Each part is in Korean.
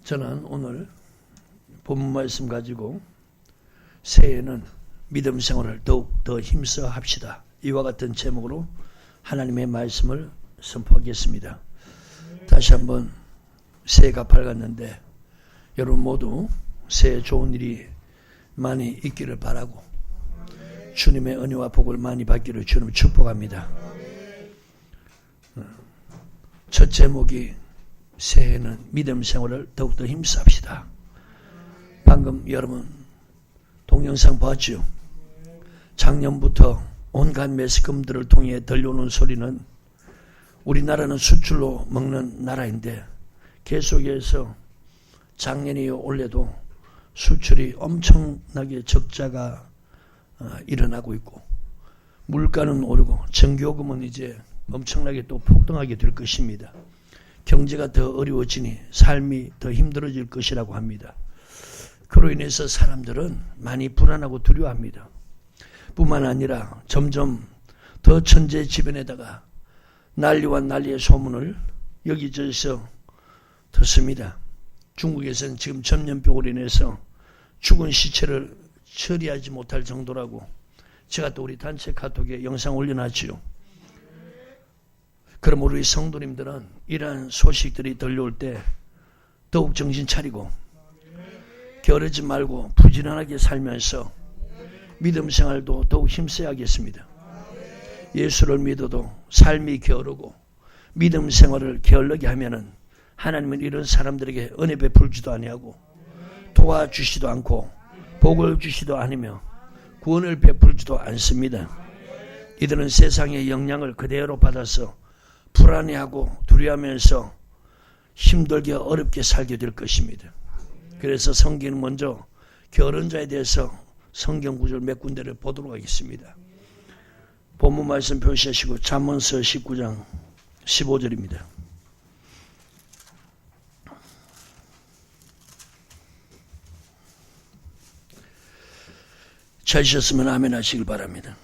저는 오늘 본문 말씀 가지고 새해에는 믿음 생활을 더욱 더 힘써 합시다. 이와 같은 제목으로 하나님의 말씀을 선포하겠습니다. 다시 한번 새해가 밝았는데 여러분 모두 새해 좋은 일이 많이 있기를 바라고 주님의 은혜와 복을 많이 받기를 주님 축복합니다. 첫 제목이 새해는 믿음 생활을 더욱더 힘써 합시다. 방금 여러분 동영상 봤죠? 작년부터 온갖 매스컴들을 통해 들려오는 소리는 우리나라는 수출로 먹는 나라인데 계속해서 작년이 올해도 수출이 엄청나게 적자가 일어나고 있고 물가는 오르고 전기요금은 이제 엄청나게 또 폭등하게 될 것입니다. 경제가 더 어려워지니 삶이 더 힘들어질 것이라고 합니다. 그로 인해서 사람들은 많이 불안하고 두려워합니다. 뿐만 아니라 점점 더 천재지변에다가 난리와 난리의 소문을 여기저기서 듣습니다. 중국에서는 지금 전염병으로 인해서 죽은 시체를 처리하지 못할 정도라고 제가 또 우리 단체 카톡에 영상 올려놨지요. 그럼 우리 성도님들은 이러한 소식들이 들려올 때 더욱 정신 차리고 게으르지 말고 부지런하게 살면서 믿음 생활도 더욱 힘써야겠습니다. 예수를 믿어도 삶이 게으르고 믿음 생활을 게을르게 하면은 하나님은 이런 사람들에게 은혜 베풀지도 아니하고 도와주시도 않고 복을 주시도 않으며 구원을 베풀지도 않습니다. 이들은 세상의 영향을 그대로 받아서 불안해하고 두려워하면서 힘들게 어렵게 살게 될 것입니다. 그래서 성경은 먼저 게으른 자에 대해서 성경 구절 몇 군데를 보도록 하겠습니다. 본문 말씀 표시하시고 잠언서 19장 15절입니다. 찾으셨으면 아멘 하시길 바랍니다.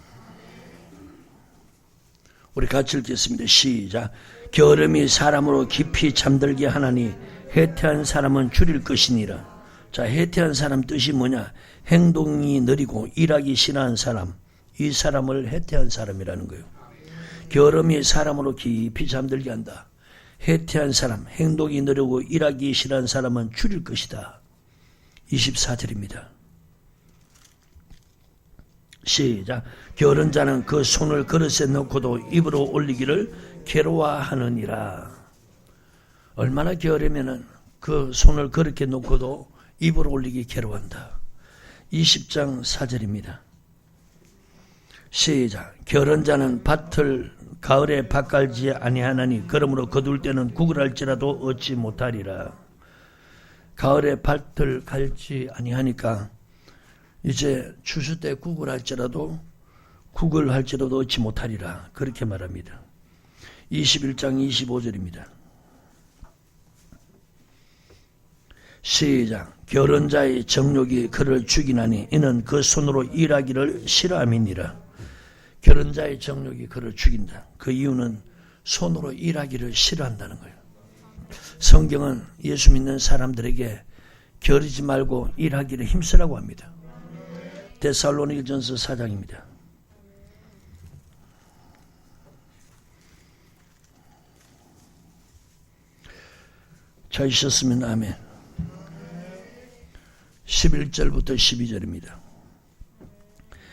우리 같이 읽겠습니다. 시작. 게으름이 사람으로 깊이 잠들게 하나니 해태한 사람은 줄일 것이니라. 자, 해태한 사람 뜻이 뭐냐? 행동이 느리고 일하기 싫어하는 사람, 이 사람을 해태한 사람이라는 거예요. 게으름이 사람으로 깊이 잠들게 한다. 해태한 사람, 행동이 느리고 일하기 싫어하는 사람은 줄일 것이다. 24절입니다. 시작. 게으른 자는 그 손을 그릇에 넣고도 입으로 올리기를 괴로워하느니라. 얼마나 게으르면은 그 손을 그렇게 놓고도 입으로 올리기 괴로워한다. 20장 4절입니다. 시작. 게으른 자는 밭을 가을에 밭갈지 아니하나니 그러므로 거둘 때는 국을 할지라도 얻지 못하리라. 가을에 밭을 갈지 아니하니까 이제 추수 때 국을 할지라도 얻지 못하리라. 그렇게 말합니다. 21장 25절입니다. 시작. 게으른 자의 정욕이 그를 죽이나니 이는 그 손으로 일하기를 싫어함이니라. 게으른 자의 정욕이 그를 죽인다. 그 이유는 손으로 일하기를 싫어한다는 거예요. 성경은 예수 믿는 사람들에게 게으르지 말고 일하기를 힘쓰라고 합니다. 데살로니가전서 4장입니다. 찾으셨으면 아멘. 11절부터 12절입니다.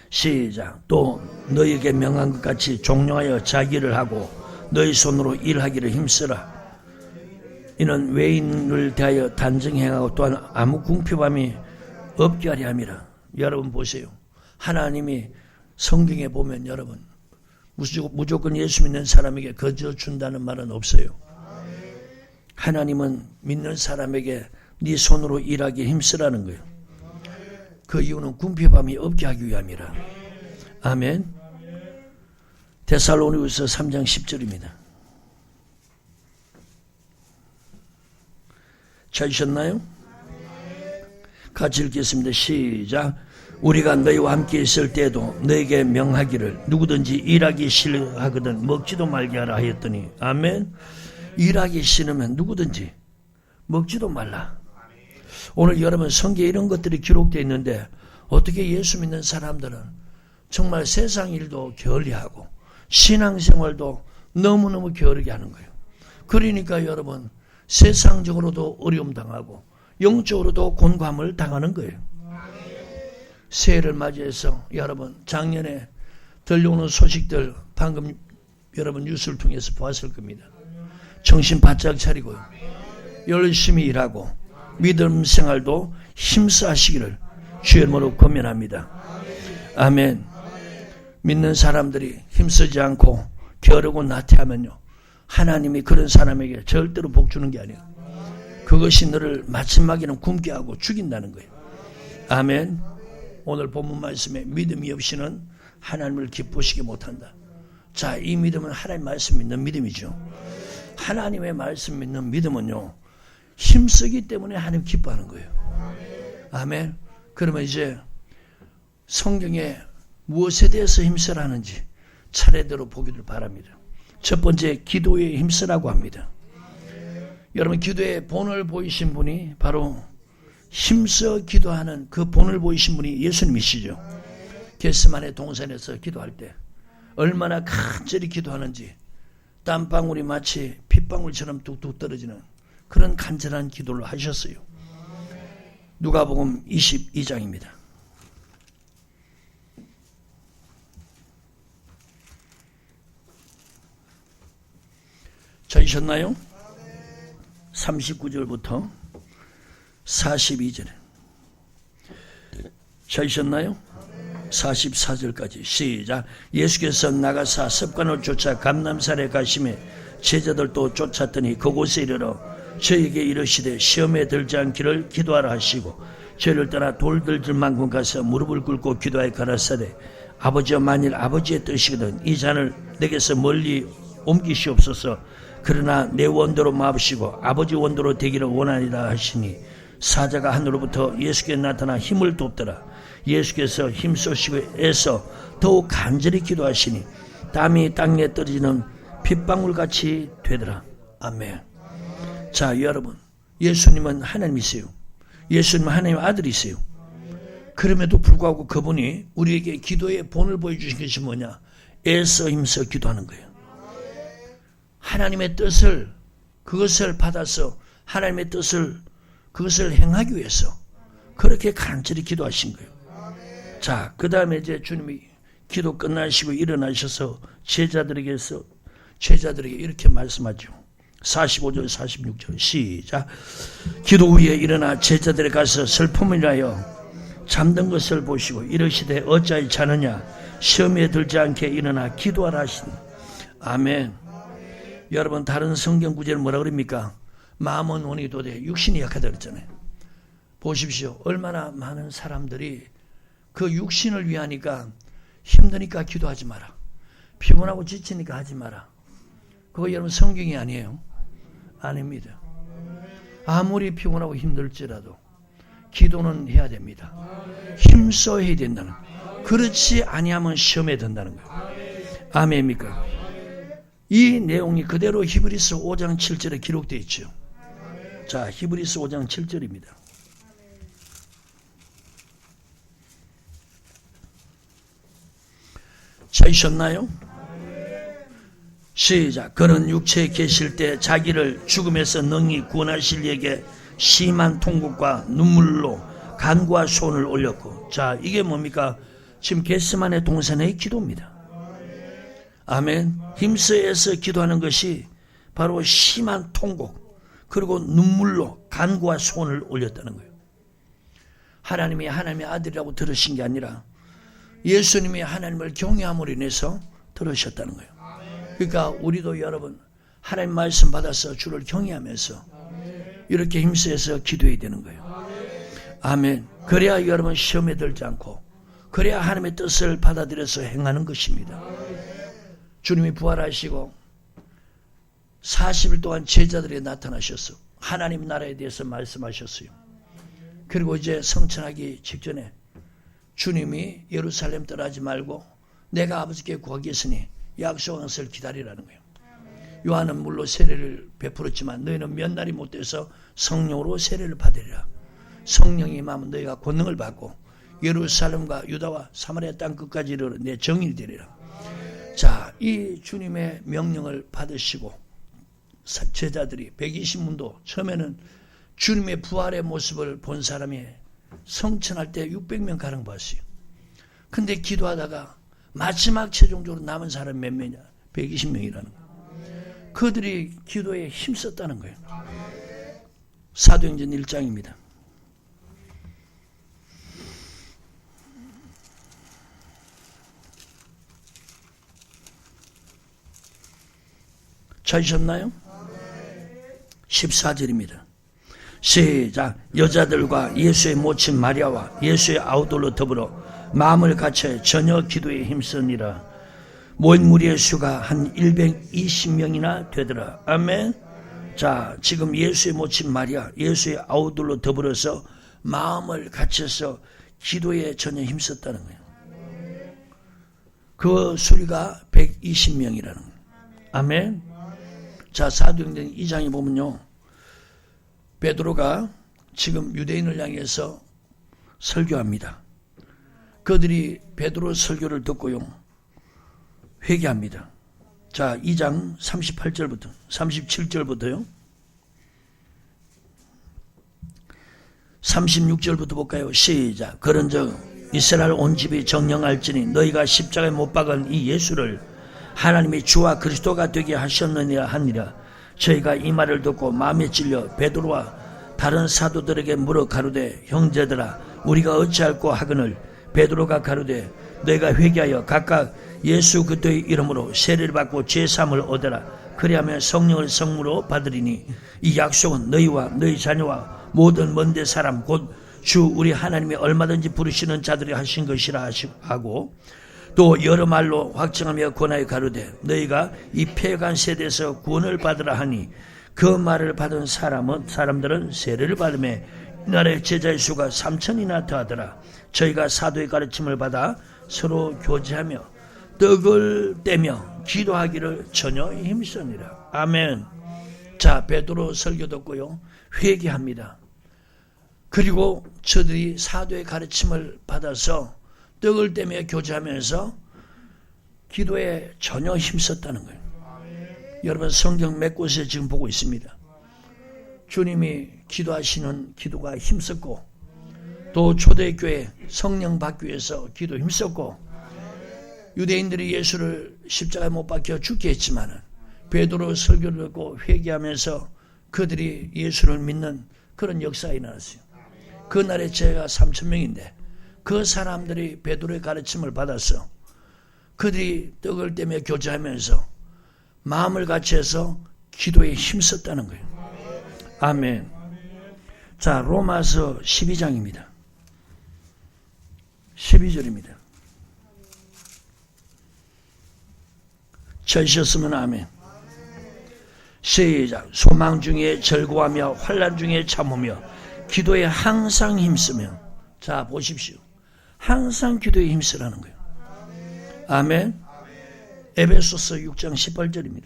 시작. 또 너희에게 명한 것 같이 종용하여 자기를 하고 너희 손으로 일하기를 힘쓰라. 이는 외인을 대하여 단정행하고 또한 아무 궁핍함이 없게 하려 함이라. 여러분 보세요. 하나님이 성경에 보면 여러분 무조건 예수 믿는 사람에게 거저 준다는 말은 없어요. 하나님은 믿는 사람에게 네 손으로 일하기 힘쓰라는 거예요. 그 이유는 궁핍함이 없게 하기 위함이라. 아멘. 데살로니가서 3장 10절입니다. 찾으셨나요? 같이 읽겠습니다. 시작. 우리가 너희와 함께 있을 때에도 너에게 명하기를 누구든지 일하기 싫어하거든 먹지도 말게 하라 하였더니 아멘. 일하기 싫으면 누구든지 먹지도 말라. 오늘 여러분 성경에 이런 것들이 기록되어 있는데 어떻게 예수 믿는 사람들은 정말 세상 일도 게을리하고 신앙생활도 너무너무 게으르게 하는 거예요. 그러니까 여러분 세상적으로도 어려움 당하고 영적으로도 곤감을 당하는 거예요. 새해를 맞이해서 여러분 작년에 들려오는 소식들 방금 여러분 뉴스를 통해서 보았을 겁니다. 정신 바짝 차리고 열심히 일하고 믿음 생활도 힘써 하시기를 주의 이름으로 권면합니다. 아멘. 믿는 사람들이 힘쓰지 않고 게으르고 나태하면요 하나님이 그런 사람에게 절대로 복 주는 게 아니에요. 그것이 너를 마지막에는 굶게 하고 죽인다는 거예요. 아멘. 오늘 본문 말씀에 믿음이 없이는 하나님을 기쁘시게 못한다. 자, 이 믿음은 하나님 말씀 믿는 믿음이죠. 하나님의 말씀 믿는 믿음은요 힘쓰기 때문에 하나님 기뻐하는 거예요. 아멘. 그러면 이제 성경에 무엇에 대해서 힘쓰라는지 차례대로 보기를 바랍니다. 첫 번째, 기도에 힘쓰라고 합니다. 여러분 기도의 본을 보이신 분이 바로 힘써 기도하는 그 본을 보이신 분이 예수님이시죠. 겟세마네 동산에서 기도할 때 얼마나 간절히 기도하는지 땀방울이 마치 핏방울처럼 뚝뚝 떨어지는 그런 간절한 기도를 하셨어요. 누가복음 22장입니다. 찾으셨나요? 39절부터 42절. 찾으셨나요? 44절까지 시작. 예수께서 나가사 습관을 쫓아 감람산에 가시매 제자들도 쫓았더니 그곳에 이르러 저에게 이르시되 시험에 들지 않기를 기도하라 하시고 저를 떠나 돌 들질 만큼 가서 무릎을 꿇고 기도하여 가라사대 아버지여 만일 아버지의 뜻이거든 이 잔을 내게서 멀리 옮기시옵소서. 그러나 내 원대로 마옵시고 아버지 원대로 되기를 원하니라 하시니 사자가 하늘로부터 예수께 나타나 힘을 돕더라. 예수께서 힘쏘시고 애써 더욱 간절히 기도하시니 땀이 땅에 떨어지는 핏방울같이 되더라. 아멘. 자, 여러분 예수님은 하나님이세요. 예수님은 하나님의 아들이세요. 그럼에도 불구하고 그분이 우리에게 기도의 본을 보여주신 것이 뭐냐? 애써 힘써 기도하는 거예요. 하나님의 뜻을 그것을 받아서 하나님의 뜻을 그것을 행하기 위해서 그렇게 간절히 기도하신 거예요. 자, 그 다음에 이제 주님이 기도 끝나시고 일어나셔서 제자들에게 이렇게 말씀하죠. 45절 46절 시작. 기도 후에 일어나 제자들에 가서 슬픔이라여 잠든 것을 보시고 이르시되 어찌하여 자느냐 시험에 들지 않게 일어나 기도하라 하시니. 아멘. 여러분 다른 성경 구절은 뭐라 그럽니까? 마음은 원이 도되 육신이 약하다 그랬잖아요. 보십시오. 얼마나 많은 사람들이 그 육신을 위하니까 힘드니까 기도하지 마라. 피곤하고 지치니까 하지 마라. 그거 여러분 성경이 아니에요. 아닙니다. 아무리 피곤하고 힘들지라도 기도는 해야 됩니다. 힘써 해야 된다는 거예요. 그렇지 아니하면 시험에 든다는 거예요. 아멘입니까? 이 내용이 그대로 히브리서 5장 7절에 기록되어 있죠. 자, 히브리서 5장 7절입니다. 찾으셨나요? 시작. 그는 육체에 계실 때 자기를 죽음에서 능히 구원하실 이에게 심한 통곡과 눈물로 간구와 소원을 올렸고. 자, 이게 뭡니까? 지금 겟세마네 동산의 기도입니다. 아멘. 힘써서 기도하는 것이 바로 심한 통곡 그리고 눈물로 간구와 소원을 올렸다는 거예요. 하나님이 하나님의 아들이라고 들으신 게 아니라 예수님이 하나님을 경외함으로 인해서 들으셨다는 거예요. 그러니까 우리도 여러분 하나님 말씀 받아서 주를 경외하면서 이렇게 힘써서 기도해야 되는 거예요. 아멘. 그래야 여러분 시험에 들지 않고 그래야 하나님의 뜻을 받아들여서 행하는 것입니다. 주님이 부활하시고 40일 동안 제자들에게 나타나셔서 하나님 나라에 대해서 말씀하셨어요. 그리고 이제 성천하기 직전에 주님이 예루살렘 떠나지 말고 내가 아버지께 구하겠으니 약속한 것을 기다리라는 거예요. 요한은 물로 세례를 베풀었지만 너희는 몇 날이 못 돼서 성령으로 세례를 받으리라. 성령이 임하면 너희가 권능을 받고 예루살렘과 유다와 사마리아 땅 끝까지 이르러 내 정인이 되리라. 자, 이 주님의 명령을 받으시고 제자들이 120문도 처음에는 주님의 부활의 모습을 본 사람이 성천할 때 600명 가량 봤어요. 근데 기도하다가 마지막 최종적으로 남은 사람이 몇 명이냐? 120명이라는 거예요. 그들이 기도에 힘썼다는 거예요. 사도행전 1장입니다. 찾으셨나요? 14절입니다. 시작. 여자들과 예수의 모친 마리아와 예수의 아우들로 더불어 마음을 같여 저녁 기도에 힘쓰니라. 모인 무리의 수가 한 120명이나 되더라. 아멘. 자, 지금 예수의 모친 마리아, 예수의 아우들로 더불어서 마음을 같여서 기도에 전혀 힘썼다는 거예요. 그 수리가 120명이라는 거예요. 아멘. 자, 사도행전 2장에 보면요, 베드로가 지금 유대인을 향해서 설교합니다. 그들이 베드로 설교를 듣고요, 회개합니다. 자, 2장 38절부터 37절부터요, 36절부터 볼까요? 시작. 그런즉 이스라엘 온 집이 정령할지니 너희가 십자가에 못 박은 이 예수를 하나님이 주와 그리스도가 되게 하셨느니라 하니라. 저희가 이 말을 듣고 마음에 찔려 베드로와 다른 사도들에게 물어 가로되, 형제들아 우리가 어찌할꼬 하거늘. 베드로가 가로되, 너희가 회개하여 각각 예수 그리스도의 이름으로 세례를 받고 죄사함을 얻으라. 그리하면 성령을 성무로 받으리니 이 약속은 너희와 너희 자녀와 모든 먼데 사람 곧 주 우리 하나님이 얼마든지 부르시는 자들이 하신 것이라 하고, 또 여러 말로 확증하며 권하여 가로되, 너희가 이 폐간 세대에서 구원을 받으라 하니, 그 말을 받은 사람들은 세례를 받으며 이날의 제자의 수가 3,000이나 더하더라. 저희가 사도의 가르침을 받아 서로 교제하며 떡을 떼며 기도하기를 전혀 힘쓰니라. 아멘. 자, 베드로 설교 듣고요, 회개합니다. 그리고 저들이 사도의 가르침을 받아서 떡을 떼며 교제하면서 기도에 전혀 힘썼다는 거예요. 여러분, 성경 몇 곳에 지금 보고 있습니다. 주님이 기도하시는 기도가 힘썼고, 또 초대교회 성령 받기 위해서 기도 힘썼고, 유대인들이 예수를 십자가에 못 박혀 죽게 했지만 베드로 설교를 듣고 회개하면서 그들이 예수를 믿는 그런 역사가 일어났어요. 그날의 제가 3,000명인데 그 사람들이 베드로의 가르침을 받아서 그들이 떡을 떼며 교제하면서 마음을 같이해서 기도에 힘썼다는 거예요. 아멘. 자, 로마서 12장입니다. 12절입니다. 찾으셨으면 아멘. 시작. 소망 중에 절구하며 환난 중에 참으며 기도에 항상 힘쓰며. 자, 보십시오. 항상 기도에 힘쓰라는 거예요. 아멘. 에베소서 6장 18절입니다.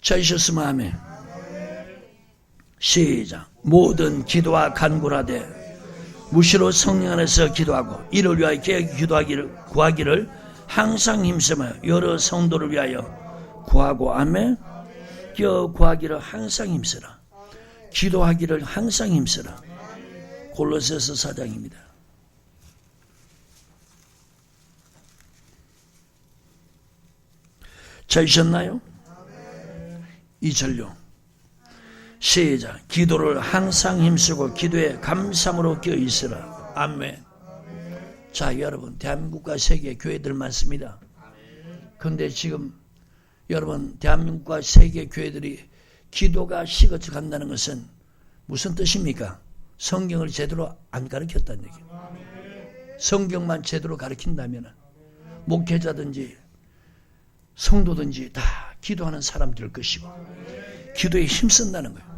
찾으셨으면 아멘. 시작. 모든 기도와 간구하되 무시로 성령 안에서 기도하고 이를 위하여 구하기를 항상 힘쓰며 여러 성도를 위하여 구하고. 아멘. 구하기를 항상 힘쓰라. 기도하기를 항상 힘쓰라. 골로새서 4장입니다. 찾으셨나요? 2절요. 시작. 기도를 항상 힘쓰고 기도에 감사함으로 끼어 있으라. 아멘. 자, 여러분, 대한민국과 세계 교회들 많습니다. 그런데 지금 여러분, 대한민국과 세계 교회들이 기도가 식어져 간다는 것은 무슨 뜻입니까? 성경을 제대로 안 가르쳤다는 얘기예요. 성경만 제대로 가르친다면 목회자든지 성도든지 다 기도하는 사람들 것이고 기도에 힘쓴다는 거예요.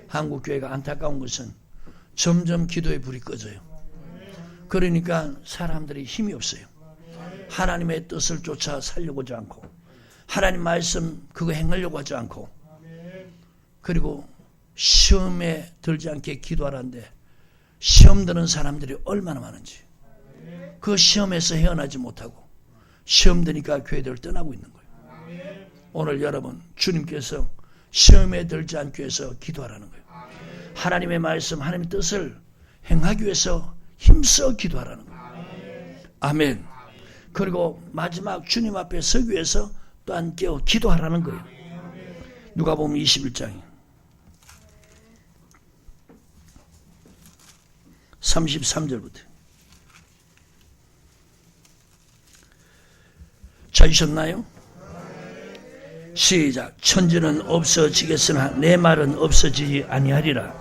한국교회가 안타까운 것은 점점 기도의 불이 꺼져요. 그러니까 사람들이 힘이 없어요. 하나님의 뜻을 쫓아 살려고지 않고 하나님 말씀 그거 행하려고 하지 않고, 그리고 시험에 들지 않게 기도하라는데 시험 드는 사람들이 얼마나 많은지, 그 시험에서 헤어나지 못하고 시험 드니까 교회들을 떠나고 있는 거예요. 오늘 여러분, 주님께서 시험에 들지 않기 위해서 기도하라는 거예요. 하나님의 말씀, 하나님의 뜻을 행하기 위해서 힘써 기도하라는 거예요. 아멘. 그리고 마지막 주님 앞에 서기 위해서 또한 깨어 기도하라는 거예요. 누가복음 21장 33절부터. 찾으셨나요? 시작. 천지는 없어지겠으나 내 말은 없어지지 아니하리라.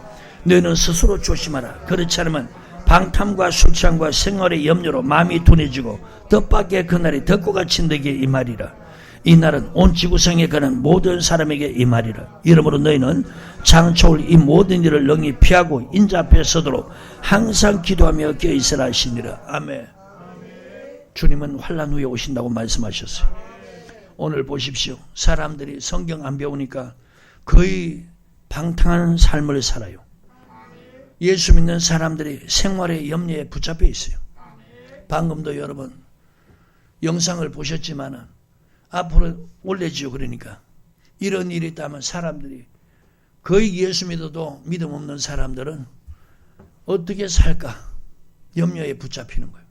너희는 스스로 조심하라. 그렇지 않으면 방탕과 술 취함과 생활의 염려로 마음이 둔해지고 뜻밖의 그날이 덕고같이 너에게 임하리라. 이 날은 온 지구상에 가는 모든 사람에게 임하리라. 이러므로 너희는 장초올 이 모든 일을 능히 피하고 인자 앞에 서도록 항상 기도하며 깨어있으라 하시니라. 아멘. 주님은 환난 후에 오신다고 말씀하셨어요. 오늘 보십시오. 사람들이 성경 안 배우니까 거의 방탕한 삶을 살아요. 예수 믿는 사람들이 생활의 염려에 붙잡혀 있어요. 방금도 여러분 영상을 보셨지만은 앞으로 올려지요. 그러니까 이런 일이 있다면 사람들이 거의 예수 믿어도 믿음 없는 사람들은 어떻게 살까 염려에 붙잡히는 거예요.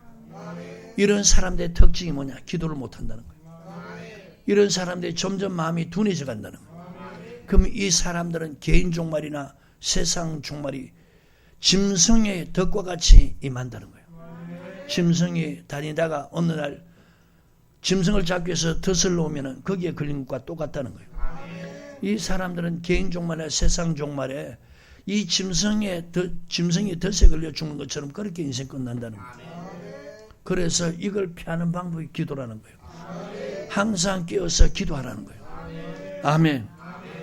이런 사람들의 특징이 뭐냐? 기도를 못한다는 거예요. 이런 사람들이 점점 마음이 둔해져 간다는 거예요. 그럼 이 사람들은 개인 종말이나 세상 종말이 짐승의 덫과 같이 임한다는 거예요. 짐승이 다니다가 어느 날 짐승을 잡기 위해서 덫을 놓으면 거기에 걸린 것과 똑같다는 거예요. 이 사람들은 개인 종말이나 세상 종말에 이 짐승이 덫에 걸려 죽는 것처럼 그렇게 인생 끝난다는 거예요. 그래서 이걸 피하는 방법이 기도라는 거예요. 항상 깨어서 기도하라는 거예요. 아멘.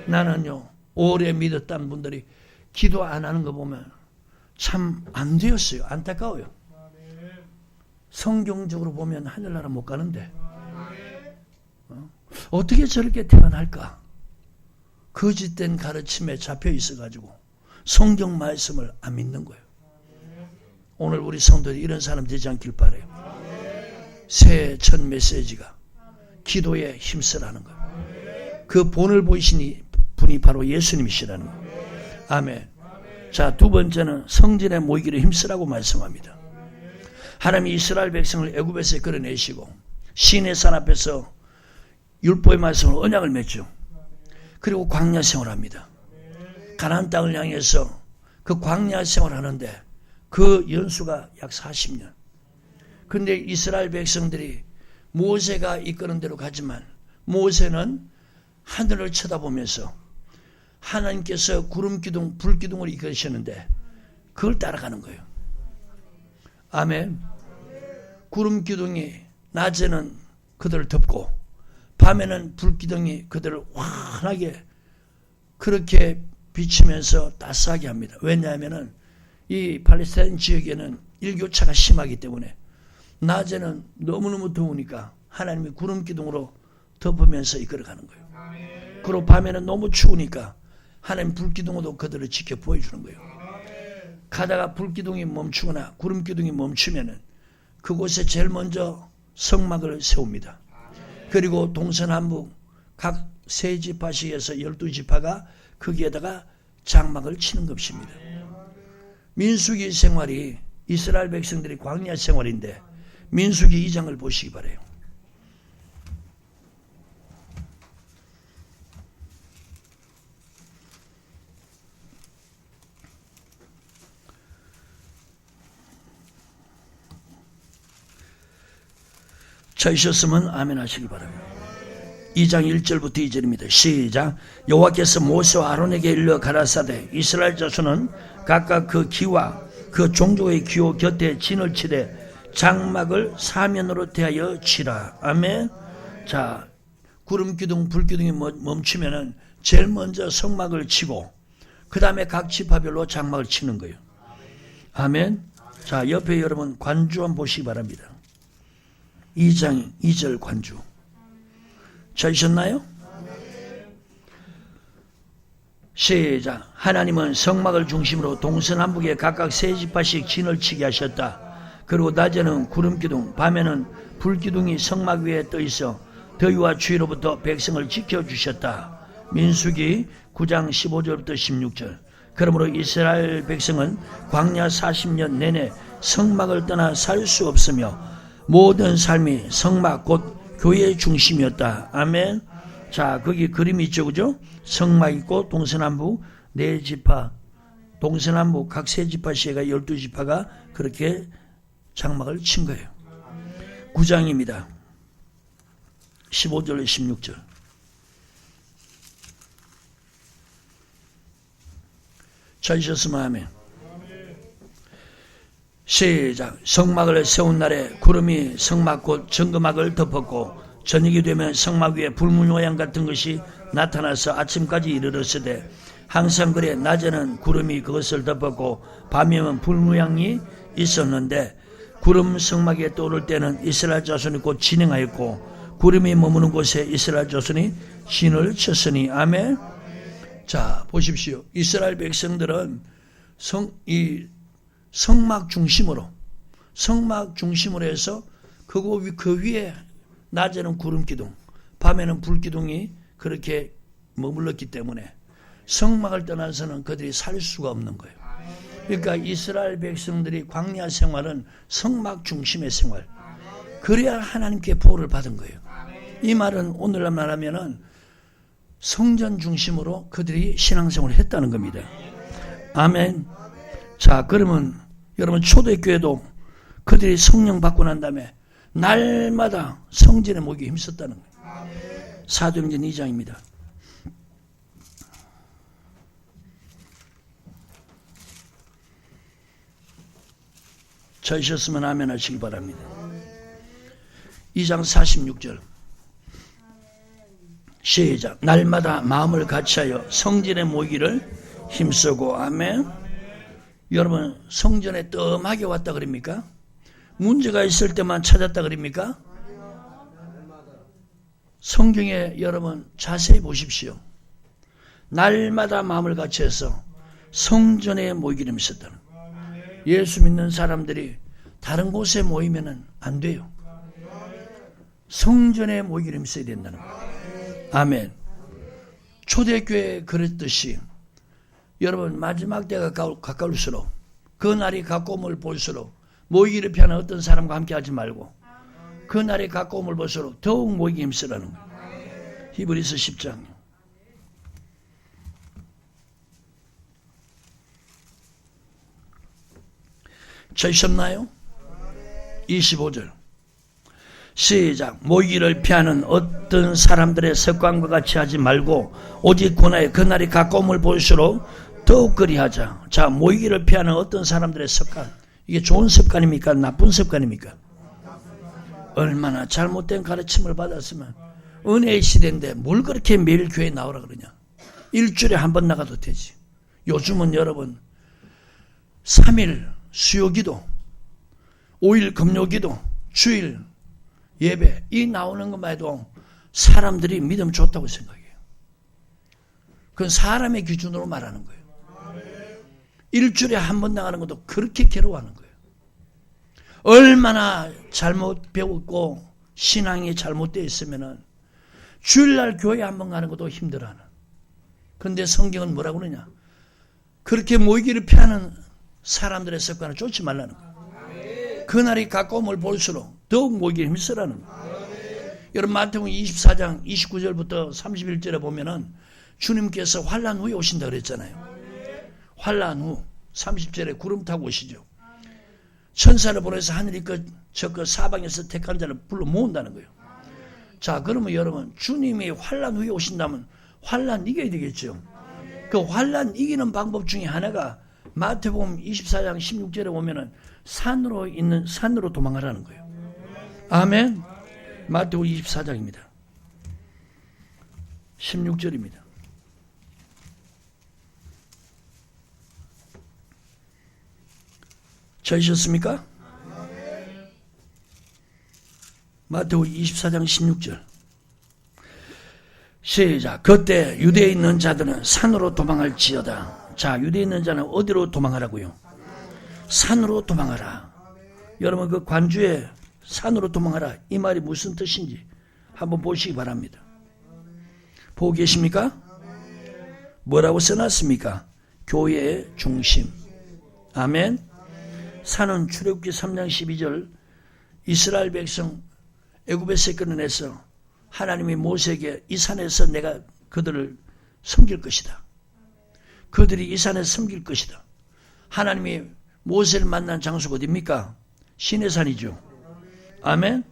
나는요, 오래 믿었다는 분들이 기도 안 하는 거 보면 참 안 되었어요. 안타까워요. 성경적으로 보면 하늘나라 못 가는데 어떻게 저렇게 태어날까? 거짓된 가르침에 잡혀 있어가지고 성경 말씀을 안 믿는 거예요. 오늘 우리 성도들이 이런 사람 되지 않길 바라요. 새해 첫 메시지가 기도에 힘쓰라는 거예요. 그 본을 보이신 분이 바로 예수님이시라는 거예요. 아멘. 자, 두 번째는 성전에 모이기를 힘쓰라고 말씀합니다. 하나님이 이스라엘 백성을 애굽에서 끌어내시고 시내산 앞에서 율법의 말씀으로 언약을 맺죠. 그리고 광야 생활합니다. 가나안 땅을 향해서 그 광야 생활하는데 그 연수가 약 40년. 그런데 이스라엘 백성들이 모세가 이끄는 대로 가지만 모세는 하늘을 쳐다보면서 하나님께서 구름기둥, 불기둥을 이끄셨는데 그걸 따라가는 거예요. 아멘. 구름기둥이 낮에는 그들을 덮고 밤에는 불기둥이 그들을 환하게 그렇게 비치면서 따스하게 합니다. 왜냐하면 이 팔레스타인 지역에는 일교차가 심하기 때문에 낮에는 너무너무 더우니까 하나님이 구름기둥으로 덮으면서 이끌어가는 거예요. 그리고 밤에는 너무 추우니까 하나님 불기둥으로 그들을 지켜 보여주는 거예요. 가다가 불기둥이 멈추거나 구름기둥이 멈추면은 그곳에 제일 먼저 성막을 세웁니다. 그리고 동서남북 각 세 지파씩에서 12지파가 거기에다가 장막을 치는 것입니다. 민수기 생활이 이스라엘 백성들이 광야 생활인데 민수기 2장을 보시기 바라요. 찾으셨으면 아멘 하시기 바랍니다. 2장 1절부터 2절입니다. 시작. 여호와께서 모세와 아론에게 일러 가라사대 이스라엘 자손은 각각 그 기와 그 종족의 기호 곁에 진을 치되 장막을 사면으로 대하여 치라. 아멘. 자, 구름기둥 불기둥이 멈추면은 제일 먼저 성막을 치고 그 다음에 각 지파별로 장막을 치는 거예요. 아멘. 자, 옆에 여러분 관주 한번 보시기 바랍니다. 2장 2절 관주. 찾으셨나요? 시작. 하나님은 성막을 중심으로 동서남북에 각각 세 지파씩 진을 치게 하셨다. 그리고 낮에는 구름기둥, 밤에는 불기둥이 성막 위에 떠 있어 더위와 추위로부터 백성을 지켜주셨다. 민수기 9장 15절부터 16절. 그러므로 이스라엘 백성은 광야 40년 내내 성막을 떠나 살 수 없으며 모든 삶이 성막 곧 교회의 중심이었다. 아멘. 자, 거기 그림이 있죠, 그죠? 성막 있고 동서남북 네 지파, 동서남북 각 세 지파씩가 12지파가 그렇게 장막을 친 거예요. 9장입니다. 15절 16절. 찾으셨으면 아멘. 시작. 성막을 세운 날에 구름이 성막 곧 정금막을 덮었고 저녁이 되면 성막 위에 불문 모양 같은 것이 나타나서 아침까지 이르렀으되 항상 그래. 낮에는 구름이 그것을 덮었고 밤이면 불무양이 있었는데 구름 성막에 떠오를 때는 이스라엘 자손이 곧 진행하였고 구름이 머무는 곳에 이스라엘 자손이 진을 쳤으니. 아멘. 자, 보십시오. 이스라엘 백성들은 성막 중심으로 해서 그 위에 낮에는 구름기둥, 밤에는 불기둥이 그렇게 머물렀기 때문에 성막을 떠나서는 그들이 살 수가 없는 거예요. 그러니까 이스라엘 백성들이 광야 생활은 성막 중심의 생활. 그래야 하나님께 보호를 받은 거예요. 이 말은 오늘날 말하면은 성전 중심으로 그들이 신앙생활을 했다는 겁니다. 아멘. 자, 그러면 여러분 초대교회도 그들이 성령 받고 난 다음에 날마다 성전에 모이기 힘썼다는 거예요. 사도행전 2장입니다. 찾으셨으면 아멘 하시기 바랍니다. 2장 46절. 시작. 날마다 마음을 같이하여 성전에 모이기를 힘쓰고. 아멘. 여러분 성전에 뜸하게 왔다 그럽니까? 문제가 있을 때만 찾았다 그럽니까? 성경에 여러분 자세히 보십시오. 날마다 마음을 같이해서 성전에 모이기를 힘썼다는 거예요. 예수 믿는 사람들이 다른 곳에 모이면 안 돼요. 성전에 모이기를 힘써야 된다는 거예요. 아멘. 초대교회에 그랬듯이 여러분 마지막 때가 가까울수록 그 날이 가까움을 볼수록 모이기를 피하는 어떤 사람과 함께 하지 말고 그 날이 가까움을 볼수록 더욱 모이기 힘쓰라는 거예요. 히브리서 10장. 찾으셨나요? 25절. 시작. 모이기를 피하는 어떤 사람들의 습관과 같이 하지 말고 오직 그 날이 가까움을 볼수록 더욱 그리하자. 자, 모이기를 피하는 어떤 사람들의 습관. 이게 좋은 습관입니까? 나쁜 습관입니까? 얼마나 잘못된 가르침을 받았으면 은혜의 시대인데 뭘 그렇게 매일 교회에 나오라 그러냐. 일주일에 한 번 나가도 되지. 요즘은 여러분 3일 수요기도, 5일 금요기도, 주일 예배 이 나오는 것만 해도 사람들이 믿음 좋다고 생각해요. 그건 사람의 기준으로 말하는 거예요. 일주일에 한 번 나가는 것도 그렇게 괴로워하는 거예요. 얼마나 잘못 배웠고 신앙이 잘못되어 있으면은 주일날 교회 한 번 가는 것도 힘들어하는. 그런데 성경은 뭐라고 그러냐? 그렇게 모이기를 피하는 사람들의 습관을 쫓지 말라는 거예요. 그날이 가까움을 볼수록 더욱 모이기를 힘쓰라는 거예요. 여러분 마태복음 24장 29절부터 31절에 보면은 주님께서 환난 후에 오신다 그랬잖아요. 환난 후 30절에 구름 타고 오시죠. 천사를 보내서 하늘이 저 사방에서 택한 자를 불러 모은다는 거예요. 자, 그러면 여러분 주님이 환난 후에 오신다면 환난 이겨야 되겠죠. 그 환난 이기는 방법 중에 하나가 마태복음 24장 16절에 보면은 산으로 도망가라는 거예요. 아멘. 마태복음 24장입니다. 16절입니다. 찾으셨습니까? 마태복음 24장 16절. 시작. 그때 유대에 있는 자들은 산으로 도망할지어다. 자, 유대에 있는 자는 어디로 도망하라고요? 산으로 도망하라. 여러분 그 관주에 산으로 도망하라 이 말이 무슨 뜻인지 한번 보시기 바랍니다. 보고 계십니까? 뭐라고 써놨습니까? 교회의 중심. 아멘. 산은 출애굽기 3장 12절 이스라엘 백성 애굽에서 끌어내서 하나님이 모세에게 이 산에서 내가 그들을 섬길 것이다. 그들이 이 산에서 섬길 것이다. 하나님이 모세를 만난 장소가 어디입니까? 시내산이죠. 아멘.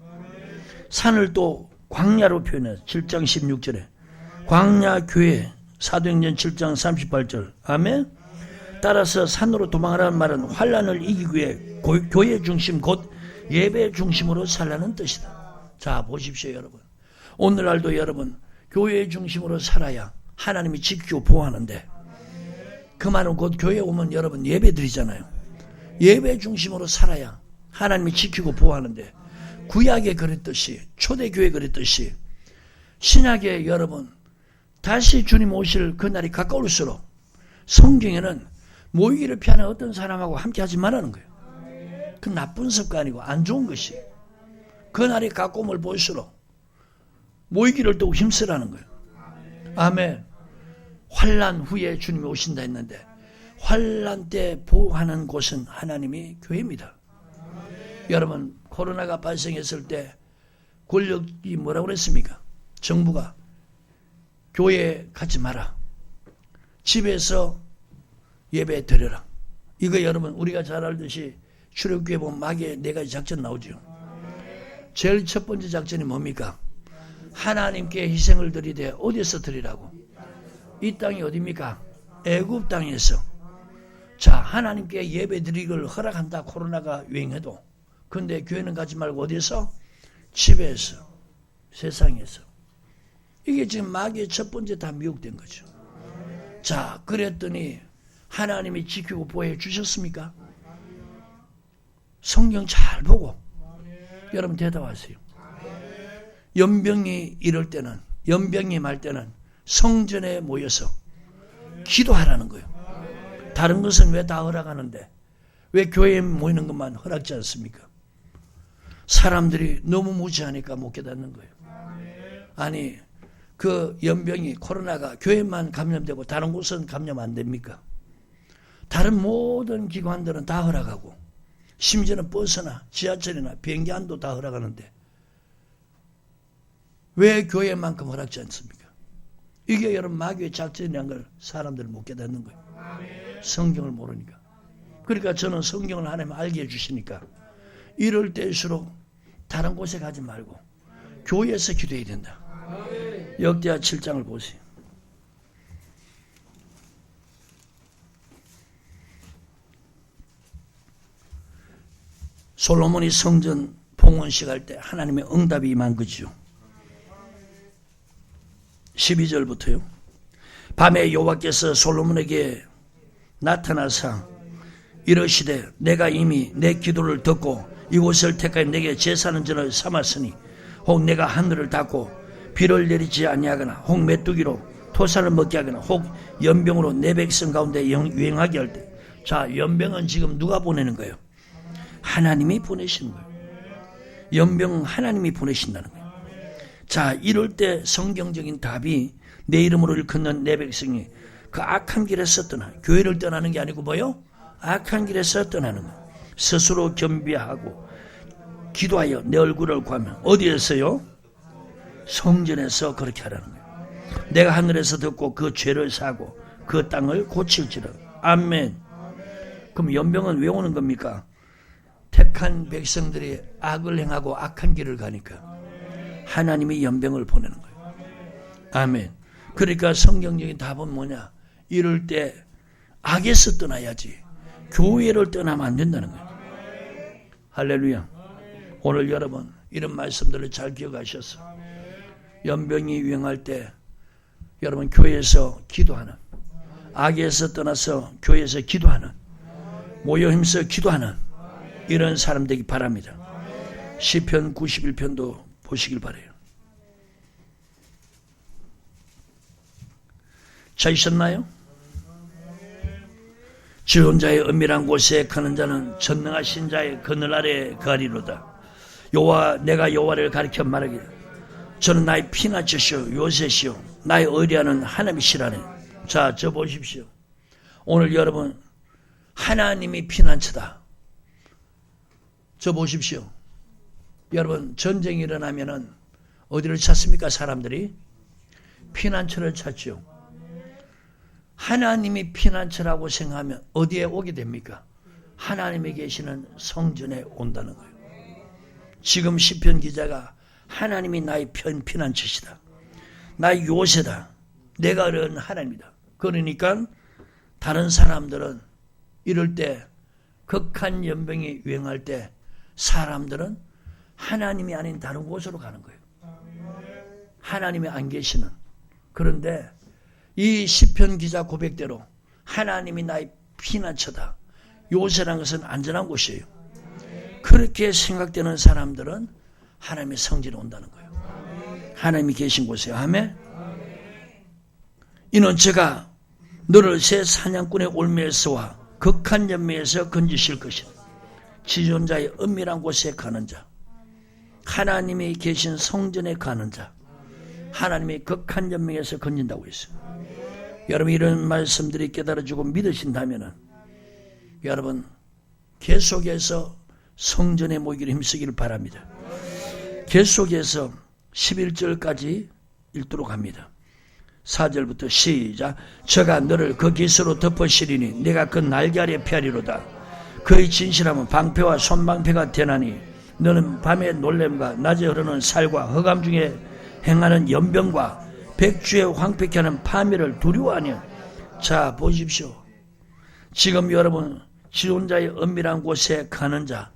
산을 또 광야로 표현해 7장 16절에 광야 교회 사도행전 7장 38절. 아멘. 따라서 산으로 도망하라는 말은 환난을 이기기 위해 교회 중심 곧 예배 중심으로 살라는 뜻이다. 자, 보십시오 여러분. 오늘날도 여러분 교회 중심으로 살아야 하나님이 지키고 보호하는데 그 말은 곧 교회 오면 여러분 예배 드리잖아요. 예배 중심으로 살아야 하나님이 지키고 보호하는데 구약에 그랬듯이 초대교회 그랬듯이 신약에 여러분 다시 주님 오실 그날이 가까울수록 성경에는 모이기를 피하는 어떤 사람하고 함께 하지 말라는 거예요. 그 나쁜 습관이고 안 좋은 것이 그날이 가까움을 볼수록 모이기를 또 힘쓰라는 거예요. 아멘. 환난 후에 주님이 오신다 했는데 환난 때 보호하는 곳은 하나님의 교회입니다. 여러분 코로나가 발생했을 때 권력이 뭐라고 그랬습니까? 정부가 교회에 가지 마라. 집에서 예배 드려라. 이거 여러분 우리가 잘 알듯이 출애굽기에 보면 마귀의 4가지 작전 나오죠. 제일 첫 번째 작전이 뭡니까? 하나님께 희생을 드리되 어디서 드리라고? 이 땅이 어디입니까? 애굽 땅에서. 자, 하나님께 예배 드리기를 허락한다. 코로나가 유행해도. 근데 교회는 가지 말고 어디서? 집에서. 세상에서. 이게 지금 마귀의 첫 번째 다 미혹된 거죠. 자, 그랬더니 하나님이 지키고 보호해 주셨습니까? 성경 잘 보고 여러분 대답하세요. 연병이 이럴 때는 연병이 말 때는 성전에 모여서 기도하라는 거예요. 다른 것은 왜 다 허락하는데 왜 교회에 모이는 것만 허락지 않습니까? 사람들이 너무 무지하니까 못 깨닫는 거예요. 아니 그 연병이 코로나가 교회만 감염되고 다른 곳은 감염 안 됩니까? 다른 모든 기관들은 다 허락하고 심지어는 버스나 지하철이나 비행기 안도 다 허락하는데 왜 교회만큼 허락지 않습니까? 이게 여러분 마귀의 작전이라는 걸 사람들은 못 깨닫는 거예요. 성경을 모르니까. 그러니까 저는 성경을 하나님 알게 해주시니까 이럴 때일수록 다른 곳에 가지 말고 교회에서 기도해야 된다. 역대하 7장을 보세요. 솔로몬이 성전 봉헌식 할 때 하나님의 응답이 임한 거죠. 12절부터요. 밤에 여호와께서 솔로몬에게 나타나사 이르시되 내가 이미 내 기도를 듣고 이곳을 택하여 내게 제사하는 전을 삼았으니 혹 내가 하늘을 닫고 비를 내리지 아니하거나 혹 메뚜기로 토사를 먹게 하거나 혹 연병으로 내 백성 가운데 유행하게 할 때. 자, 연병은 지금 누가 보내는 거예요? 하나님이 보내시는 거예요. 연병은 하나님이 보내신다는 거예요. 자, 이럴 때 성경적인 답이 내 이름으로 일컫는 내 백성이 그 악한 길에서 떠나 교회를 떠나는 게 아니고 뭐요? 악한 길에서 떠나는 거예요. 스스로 겸비하고 기도하여 내 얼굴을 구하면 어디에서요? 성전에서 그렇게 하라는 거예요. 내가 하늘에서 듣고 그 죄를 사고 그 땅을 고칠지라. 아멘. 그럼 연병은 왜 오는 겁니까? 택한 백성들이 악을 행하고 악한 길을 가니까 하나님이 연병을 보내는 거예요. 아멘. 그러니까 성경적인 답은 뭐냐? 이럴 때 악에서 떠나야지 교회를 떠나면 안 된다는 거예요. 할렐루야. 오늘 여러분 이런 말씀들을 잘 기억하셔서 연병이 유행할 때 여러분 교회에서 기도하는, 악에서 떠나서 교회에서 기도하는, 모여 힘써 기도하는 이런 사람 되기 바랍니다. 시편 91편도 보시길 바라요. 찾으셨나요? 지존자의 은밀한 곳에 가는 자는 전능하신 자의 그늘 아래에 거하리로다. 내가 여호와를 가리켜 말하기를 저는 나의 피난처시오 요새시오 나의 의뢰하는 하나님이시라네. 자, 저 보십시오. 오늘 여러분 하나님이 피난처다. 저 보십시오. 여러분 전쟁이 일어나면은 어디를 찾습니까? 사람들이 피난처를 찾죠. 하나님이 피난처라고 생각하면 어디에 오게 됩니까? 하나님이 계시는 성전에 온다는 거예요. 지금 시편 기자가 하나님이 나의 피난처시다. 나의 요새다. 내가 어려운 하나님이다. 그러니까 다른 사람들은 이럴 때 극한 연병이 유행할 때 사람들은 하나님이 아닌 다른 곳으로 가는 거예요. 하나님이 안 계시는. 그런데 이 시편 기자 고백대로 하나님이 나의 피난처다. 요새라는 것은 안전한 곳이에요. 그렇게 생각되는 사람들은 하나님의 성전에 온다는 거예요. 하나님이 계신 곳에. 아멘. 이는 제가 너를 새 사냥꾼의 올매에서와 극한 연매에서 건지실 것이다. 지존자의 은밀한 곳에 가는 자, 하나님이 계신 성전에 가는 자, 하나님이 극한 연맹에서 건진다고 했어요. 여러분 이런 말씀들이 깨달아지고 믿으신다면 여러분 계속해서 성전에 모이기를 힘쓰기를 바랍니다. 계속해서 11절까지 읽도록 합니다. 4절부터 시작. 저가 너를 그 깃으로 덮으시리니 내가 그 날개 아래 피하리로다. 그의 진실함은 방패와 손방패가 되나니 너는 밤의 놀램과 낮에 흐르는 살과 흑암 중에 행하는 연병과 백주에 황폐케 하는 파멸을 두려워하냐. 자 보십시오. 지금 여러분 지존자의 은밀한 곳에 가는 자,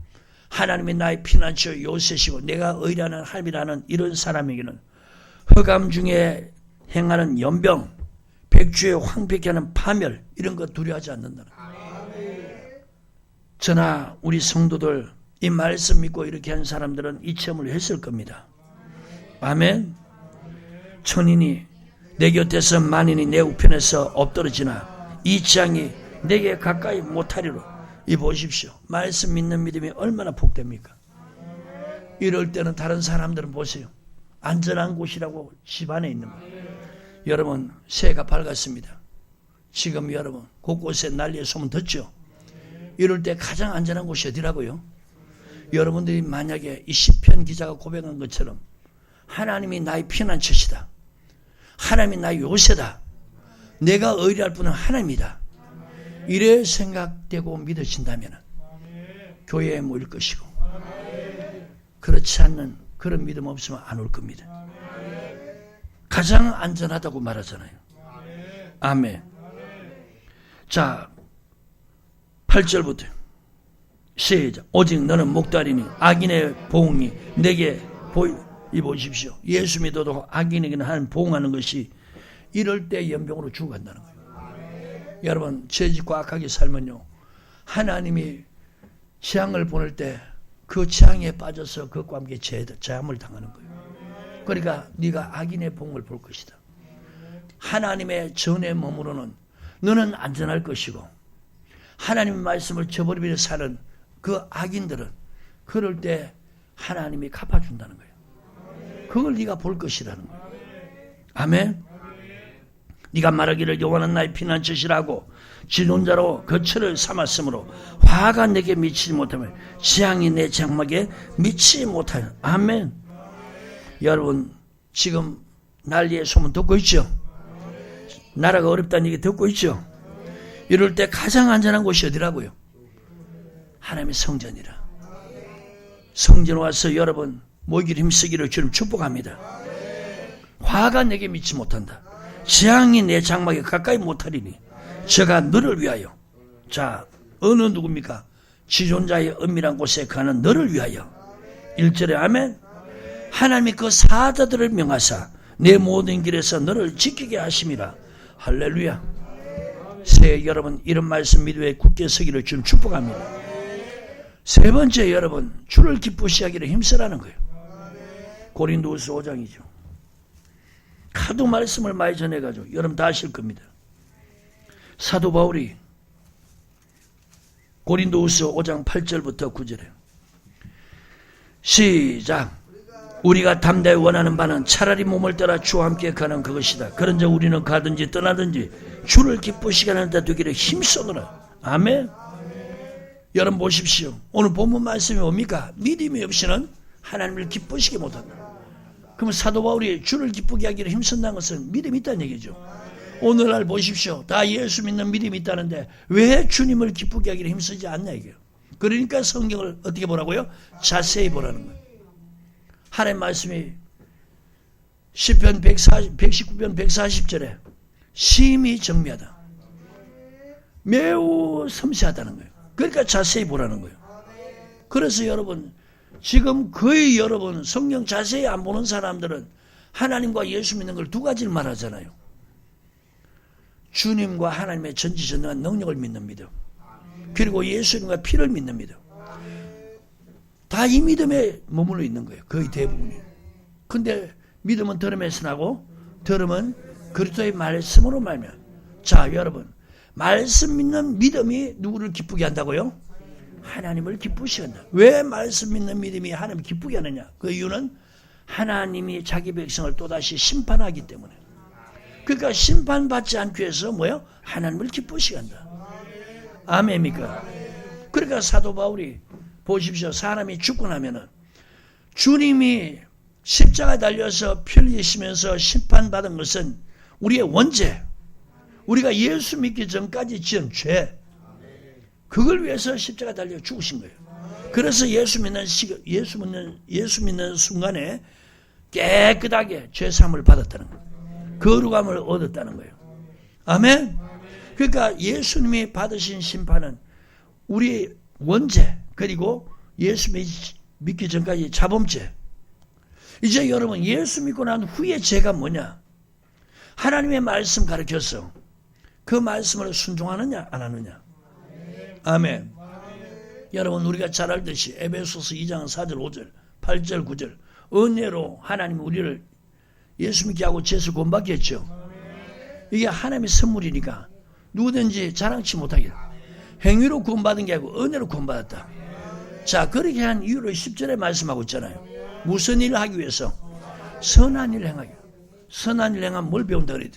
하나님이 나의 피난처 요새시고 내가 의뢰하는 하나님이라는 이런 사람에게는 흑암 중에 행하는 연병, 백주에 황폐케 하는 파멸 이런 거 두려워하지 않는다는 거예요. 저나 우리 성도들 이 말씀 믿고 이렇게 한 사람들은 이 체험을 했을 겁니다. 아멘. 천인이 내 곁에서 만인이 내 우편에서 엎드러지나 이 재앙이 내게 가까이 못하리로. 이 보십시오. 말씀 믿는 믿음이 얼마나 복됩니까? 이럴 때는 다른 사람들은 보세요. 안전한 곳이라고 집 안에 있는 거예요. 여러분 새해가 밝았습니다. 지금 여러분 곳곳에 난리의 소문 듣죠? 이럴 때 가장 안전한 곳이 어디라고요? 여러분들이 만약에 이 시편 기자가 고백한 것처럼 하나님이 나의 피난처시다. 하나님이 나의 요새다. 내가 의뢰할 분은 하나님이다. 이래 생각되고 믿으신다면 교회에 모일 것이고 그렇지 않는 그런 믿음 없으면 안 올 겁니다. 가장 안전하다고 말하잖아요. 아멘. 자 8절부터 시작. 오직 너는 목다리니 악인의 보응이 내게 이 보십시오. 예수 믿어도 악인에게는 하나님 보응하는 것이 이럴 때 연병으로 죽어간다는 거예요. 여러분 죄짓고 악하게 살면요 하나님이 재앙을 보낼 때 그 재앙에 빠져서 그것과 함께 재앙을 당하는 거예요. 그러니까 네가 악인의 보응을 볼 것이다. 하나님의 전에 머무르는 너는 안전할 것이고 하나님의 말씀을 저버리며 사는 그 악인들은 그럴 때 하나님이 갚아준다는 거예요. 그걸 네가 볼 것이라는 거예요. 아멘. 네가 말하기를 여호와는 나의 피난처시라고 지존자로 거처를 삼았으므로 화가 내게 미치지 못하며 재앙이 내 장막에 미치지 못하여. 아멘. 여러분 지금 난리의 소문 듣고 있죠? 나라가 어렵다는 얘기 듣고 있죠? 이럴 때 가장 안전한 곳이 어디라고요? 하나님의 성전이라. 성전 와서 여러분 모이기를 힘쓰기를 주님 축복합니다. 화가 내게 미치지 못한다. 재앙이 내 장막에 가까이 못하리니 저가 너를 위하여. 자 어느 누굽니까? 지존자의 은밀한 곳에 가는 너를 위하여. 1절에 아멘. 하나님이 그 사자들을 명하사 내 모든 길에서 너를 지키게 하심이라. 할렐루야. 새해 여러분 이런 말씀 믿음에 굳게 서기를 주님 축복합니다. 세 번째 여러분 주를 기쁘시하기를 힘쓰라는 거예요. 고린도후서 5장이죠. 하도 말씀을 많이 전해가지고 여러분 다 아실 겁니다. 사도 바울이 고린도후서 5장 8절부터 9절에 시작. 우리가 담대히 원하는 바는 차라리 몸을 떠나 주와 함께 가는 그것이다. 그런즉 우리는 가든지 떠나든지 주를 기쁘시게 하는 데 되기를 힘쓰노라. 아멘. 여러분 보십시오. 오늘 본문 말씀이 뭡니까? 믿음이 없이는 하나님을 기쁘시게 못한다. 그럼 사도 바울이 주를 기쁘게 하기를 힘쓴다는 것은 믿음이 있다는 얘기죠. 오늘날 보십시오. 다 예수 믿는 믿음이 있다는데 왜 주님을 기쁘게 하기를 힘쓰지 않냐 이게요. 그러니까 성경을 어떻게 보라고요? 자세히 보라는 거예요. 하나님 말씀이 시편 119편 140절에 심히 정미하다. 매우 섬세하다는 거예요. 그러니까 자세히 보라는 거예요. 그래서 여러분 지금 거의 여러분 성경 자세히 안 보는 사람들은 하나님과 예수 믿는 걸 두 가지를 말하잖아요. 주님과 하나님의 전지전능한 능력을 믿는 믿음, 그리고 예수님과 피를 믿는 믿음. 다 이 믿음에 머물러 있는 거예요. 거의 대부분이. 근데 믿음은 들음에서 나고 들음은 그리스도의 말씀으로 말며. 자 여러분, 말씀 믿는 믿음이 누구를 기쁘게 한다고요? 하나님을 기쁘시게 한다. 왜 말씀 믿는 믿음이 하나님을 기쁘게 하느냐? 그 이유는 하나님이 자기 백성을 또다시 심판하기 때문에. 그러니까 심판받지 않기 위해서 뭐요? 하나님을 기쁘시게 한다. 아멘입니까? 그러니까 사도 바울이 보십시오. 사람이 죽고 나면은 주님이 십자가에 달려서 피 흘리시면서 심판받은 것은 우리의 원죄, 우리가 예수 믿기 전까지 지은 죄, 그걸 위해서 십자가에 달려 죽으신 거예요. 그래서 예수 믿는 순간에 깨끗하게 죄사함을 받았다는 거예요. 거룩함을 얻었다는 거예요. 아멘. 그러니까 예수님이 받으신 심판은 우리 원죄, 그리고 예수 믿기 전까지 자범죄. 이제 여러분 예수 믿고 난 후에 죄가 뭐냐? 하나님의 말씀 가르쳐서 그 말씀을 순종하느냐 안 하느냐? 아멘. 여러분 우리가 잘 알듯이 에베소서 2장 4절 5절 8절 9절 은혜로 하나님 우리를 예수 믿게 하고 죄에서 구원받게 했죠. 이게 하나님의 선물이니까 누구든지 자랑치 못하게 행위로 구원받은 게 아니고 은혜로 구원받았다. 자, 그렇게 한 이유로 10절에 말씀하고 있잖아요. 무슨 일을 하기 위해서? 선한 일을 행하기. 선한 일을 행하면 뭘 배운다 그래요?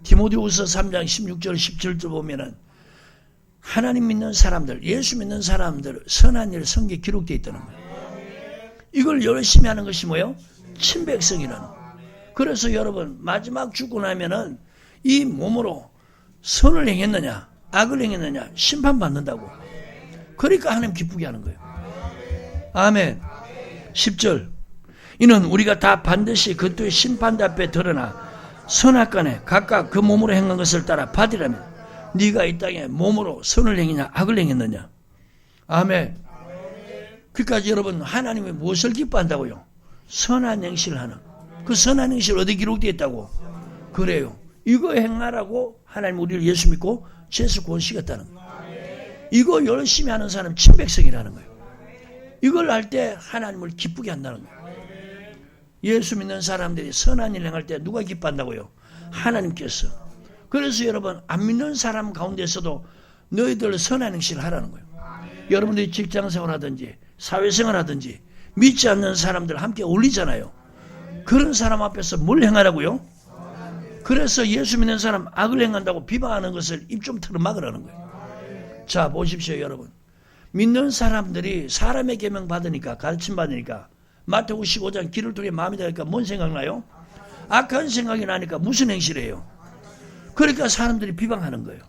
디모데후서 3장 16절 17절 보면은 하나님 믿는 사람들, 예수 믿는 사람들 선한 일 성경에 기록되어 있다는 거예요. 이걸 열심히 하는 것이 뭐예요? 친백성이라는 거예요. 그래서 여러분 마지막 죽고 나면은 이 몸으로 선을 행했느냐 악을 행했느냐 심판받는다고. 그러니까 하나님 기쁘게 하는 거예요. 아멘. 10절 이는 우리가 다 반드시 그때의 심판대 앞에 드러나 선악간에 각각 그 몸으로 행한 것을 따라 받으라면 네가 이 땅에 몸으로 선을 행했냐 악을 행했느냐. 아멘. 그러니까 여러분 하나님이 무엇을 기뻐한다고요? 선한 행실을 하는. 그 선한 행실 어디 기록되어 있다고? 그래요. 이거 행하라고 하나님 우리를 예수 믿고 죄에서 구원시켰다는 거예요. 이거 열심히 하는 사람 친백성이라는 거예요. 이걸 할 때 하나님을 기쁘게 한다는 거예요. 예수 믿는 사람들이 선한 일 행할 때 누가 기뻐한다고요? 하나님께서. 그래서 여러분 안 믿는 사람 가운데서도 너희들 선한 행실을 하라는 거예요. 여러분들이 직장생활 하든지 사회생활 하든지 믿지 않는 사람들 함께 어울리잖아요. 그런 사람 앞에서 뭘 행하라고요? 그래서 예수 믿는 사람 악을 행한다고 비방하는 것을 입 좀 틀어 막으라는 거예요. 자 보십시오 여러분. 믿는 사람들이 사람의 계명 받으니까 가르침 받으니까 마태복음 15장 길을 통해 마음이 되니까 뭔 생각나요? 악한 생각이 나니까 무슨 행실이에요? 그러니까 사람들이 비방하는 거예요.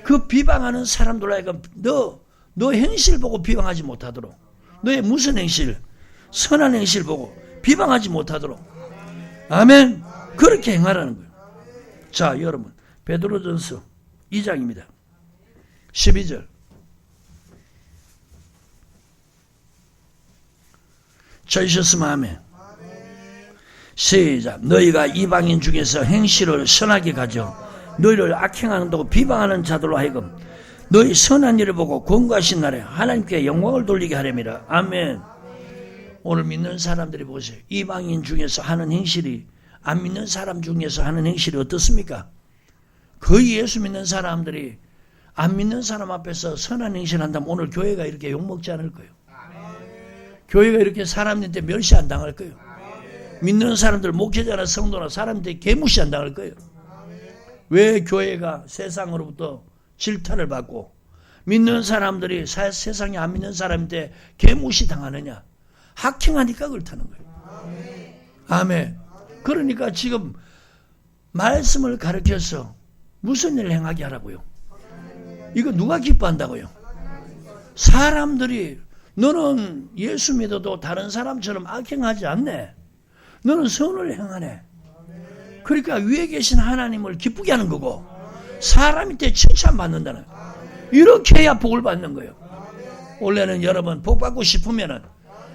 그 비방하는 사람들 하여금 너 행실 보고 비방하지 못하도록 너의 무슨 행실? 선한 행실 보고 비방하지 못하도록 아멘. 그렇게 행하라는 거예요. 자 여러분 베드로전서 2장입니다. 12절 저이셨으면 아멘. 시작. 너희가 이방인 중에서 행실을 선하게 가져 너희를 악행한다고 비방하는 자들로 하여금 너희 선한 일을 보고 권고하신 날에 하나님께 영광을 돌리게 하렵니다. 아멘. 오늘 믿는 사람들이 보세요. 이방인 중에서 하는 행실이 안 믿는 사람 중에서 하는 행실이 어떻습니까? 거의 예수 믿는 사람들이 안 믿는 사람 앞에서 선한 행실을 한다면 오늘 교회가 이렇게 욕먹지 않을 거예요. 교회가 이렇게 사람들한테 멸시 안 당할 거예요. 믿는 사람들, 목회자나 성도나 사람들이 개무시 안 당할 거예요. 왜 교회가 세상으로부터 질타를 받고 믿는 사람들이 세상에 안 믿는 사람한테 개무시 당하느냐? 학행하니까 그렇다는 거예요. 아멘. 그러니까 지금 말씀을 가르쳐서 무슨 일을 행하게 하라고요? 이거 누가 기뻐한다고요? 사람들이 너는 예수 믿어도 다른 사람처럼 악행하지 않네. 너는 선을 행하네. 그러니까 위에 계신 하나님을 기쁘게 하는 거고 사람한테 칭찬받는다는 거예요. 이렇게 해야 복을 받는 거예요. 원래는 여러분 복 받고 싶으면은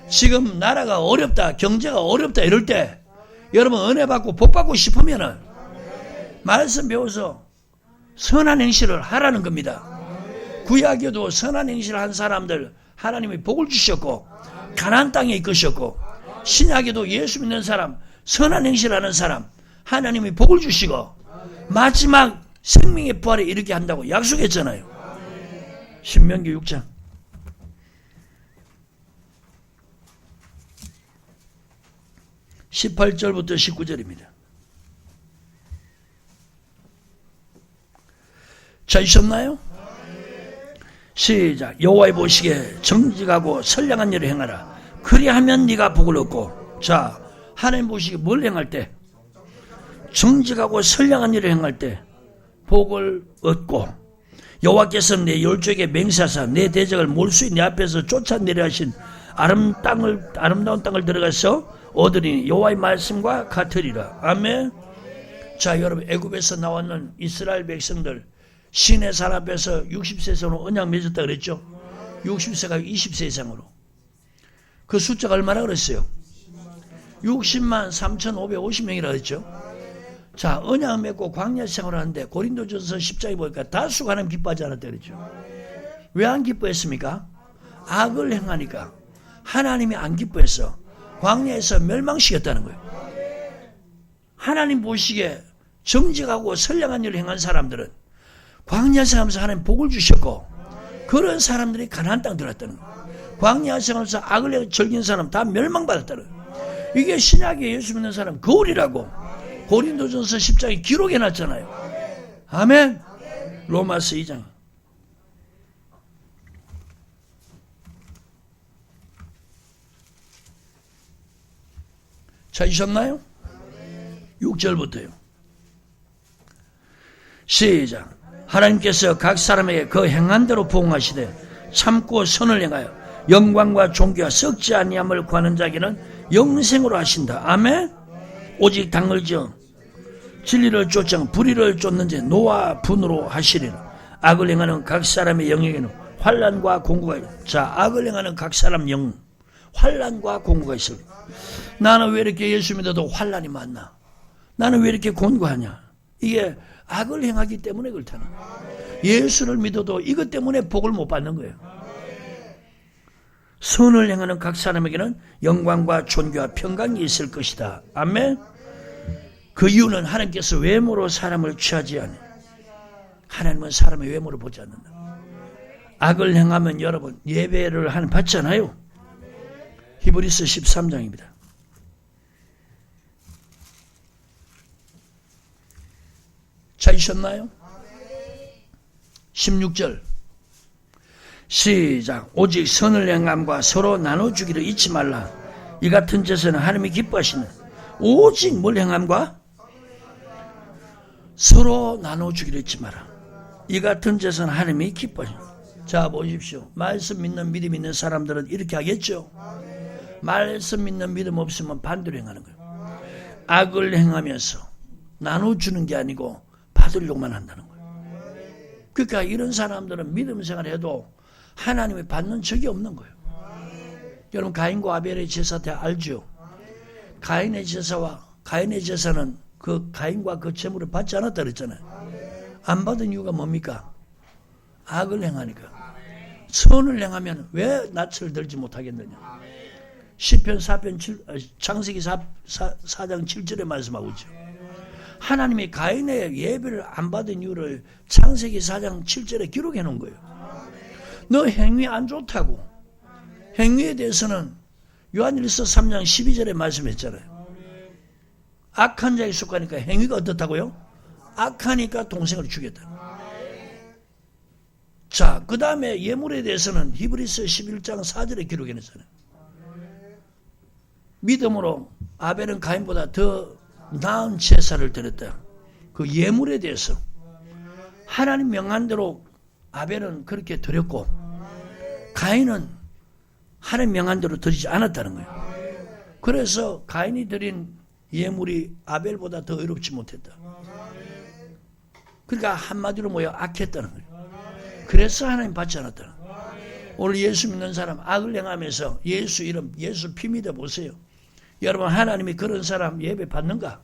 지금 나라가 어렵다, 경제가 어렵다 이럴 때 여러분 은혜 받고 복 받고 싶으면은 말씀 배워서 선한 행실을 하라는 겁니다. 구약에도 선한 행실을 한 사람들 하나님이 복을 주셨고 가나안 땅에 이끄셨고 신약에도 예수 믿는 사람 선한 행실을 하는 사람 하나님이 복을 주시고 마지막 생명의 부활에 이르게 한다고 약속했잖아요. 신명기 6장 18절부터 19절입니다. 찾으셨나요? 시작. 여호와의 보시기에 정직하고 선량한 일을 행하라. 그리하면 네가 복을 얻고. 자, 하나님 보시기에 뭘 행할 때? 정직하고 선량한 일을 행할 때 복을 얻고 여호와께서는 내 열조에게 맹세하사 내 대적을 몰수히 내 앞에서 쫓아내려 하신 아름다운 땅을 들어가서 얻으리니 여호와의 말씀과 같으리라. 아멘. 자, 여러분 애굽에서 나왔는 이스라엘 백성들 시내산 앞에서 60세 이상으로 언약 맺었다 그랬죠. 60세가 20세 이상으로. 그 숫자가 얼마나 그랬어요? 60만 3,550명이라 그랬죠. 자, 언약 맺고 광야 생활을 하는데 고린도전서 10장에 보니까 다수가 하나님 기뻐하지 않았다 그랬죠. 왜 안 기뻐했습니까? 악을 행하니까 하나님이 안 기뻐해서 광야에서 멸망시켰다는 거예요. 하나님 보시기에 정직하고 선량한 일을 행한 사람들은 광야 생활하면서 하나님 복을 주셨고 그런 사람들이 가나안 땅 들어왔다는 거예요. 광야 생활하면서 악을 즐긴 사람 다 멸망받았다는 거예요. 이게 신약에 예수 믿는 사람 거울이라고 고린도전서 10장에 기록해놨잖아요. 아멘. 로마서 2장 찾으셨나요? 6절부터요. 시작. 하나님께서 각 사람에게 그 행한 대로 보응하시되 참고 선을 행하여 영광과 존귀와 썩지 아니함을 구하는 자에게는 영생으로 하신다. 아멘. 오직 당을 지어 진리를 쫓아 불의를 쫓는 자 노와 분으로 하시리라. 악을 행하는 각 사람의 영에게는 환난과 공고가 있다. 자, 악을 행하는 각 사람 영 환난과 공고가 있어. 나는 왜 이렇게 예수 믿어도 환난이 많나? 나는 왜 이렇게 곤고하냐? 이게 악을 행하기 때문에 그렇다는 거예요. 예수를 믿어도 이것 때문에 복을 못 받는 거예요. 선을 행하는 각 사람에게는 영광과 존귀와 평강이 있을 것이다. 아멘. 그 이유는 하나님께서 외모로 사람을 취하지 않아요. 하나님은 사람의 외모를 보지 않는다. 악을 행하면 여러분 예배를 받잖아요. 히브리서 13장입니다. 찾으셨나요? 16절 시작. 오직 선을 행함과 서로 나눠주기를 잊지 말라. 이 같은 짓은 하나님이 기뻐하시는 오직 뭘 행함과 서로 나눠주기를 잊지 마라. 이 같은 짓은 하나님이 기뻐하시는. 자, 보십시오. 말씀 믿는 믿음 있는 사람들은 이렇게 하겠죠. 말씀 믿는 믿음 없으면 반대로 행하는 거예요. 악을 행하면서 나눠주는 게 아니고 받으려고만 한다는 거예요. 그러니까 이런 사람들은 믿음 생활을 해도 하나님이 받는 적이 없는 거예요. 여러분 가인과 아벨의 제사 다 알죠? 가인의 제사와 가인의 제사는 그 가인과 그 제물을 받지 않았다 그랬잖아요. 안 받은 이유가 뭡니까? 악을 행하니까. 선을 행하면 왜 낯을 들지 못하겠느냐? 시편 4편 7, 창세기 4장 7절에 말씀하고 있죠. 하나님이 가인의 예배를 안 받은 이유를 창세기 4장 7절에 기록해 놓은 거예요. 너 행위 안 좋다고. 행위에 대해서는 요한일서 3장 12절에 말씀했잖아요. 악한 자에 속하니까 행위가 어떻다고요? 악하니까 동생을 죽였다. 자, 그 다음에 예물에 대해서는 히브리서 11장 4절에 기록해 놨잖아요. 믿음으로 아벨은 가인보다 더 나은 제사를 드렸다. 그 예물에 대해서 하나님 명한대로 아벨은 그렇게 드렸고 가인은 하나님 명한대로 드리지 않았다는 거예요. 그래서 가인이 드린 예물이 아벨보다 더 의롭지 못했다. 그러니까 한마디로 뭐야? 악했다는 거예요. 그래서 하나님 받지 않았다는 거예요. 오늘 예수 믿는 사람 악을 행하면서 예수 이름, 예수 피 믿어 보세요. 여러분 하나님이 그런 사람 예배 받는가?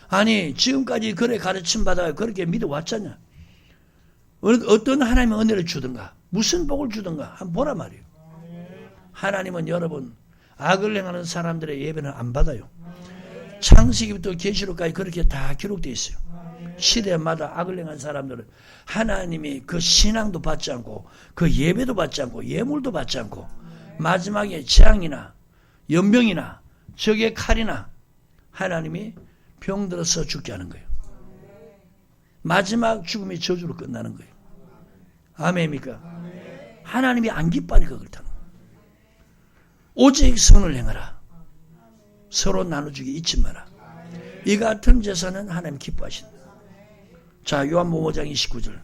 아니 지금까지 그래 가르침 받아 그렇게 믿어왔잖냐? 어떤 하나님의 은혜를 주든가 무슨 복을 주든가 한번 보라 말이에요. 하나님은 여러분 악을 행하는 사람들의 예배는 안 받아요. 창세기부터 계시록까지 그렇게 다 기록되어 있어요. 시대마다 악을 행한 사람들은 하나님이 그 신앙도 받지 않고 그 예배도 받지 않고 예물도 받지 않고 마지막에 재앙이나 연병이나 적의 칼이나 하나님이 병들어서 죽게 하는 거예요. 마지막 죽음이 저주로 끝나는 거예요. 아멘입니까? 하나님이 안 기뻐하니까 그렇다는 거예요. 오직 선을 행하라. 서로 나눠주기 잊지 마라. 이 같은 제사는 하나님 기뻐하신다. 자, 요한복음 5장 29절.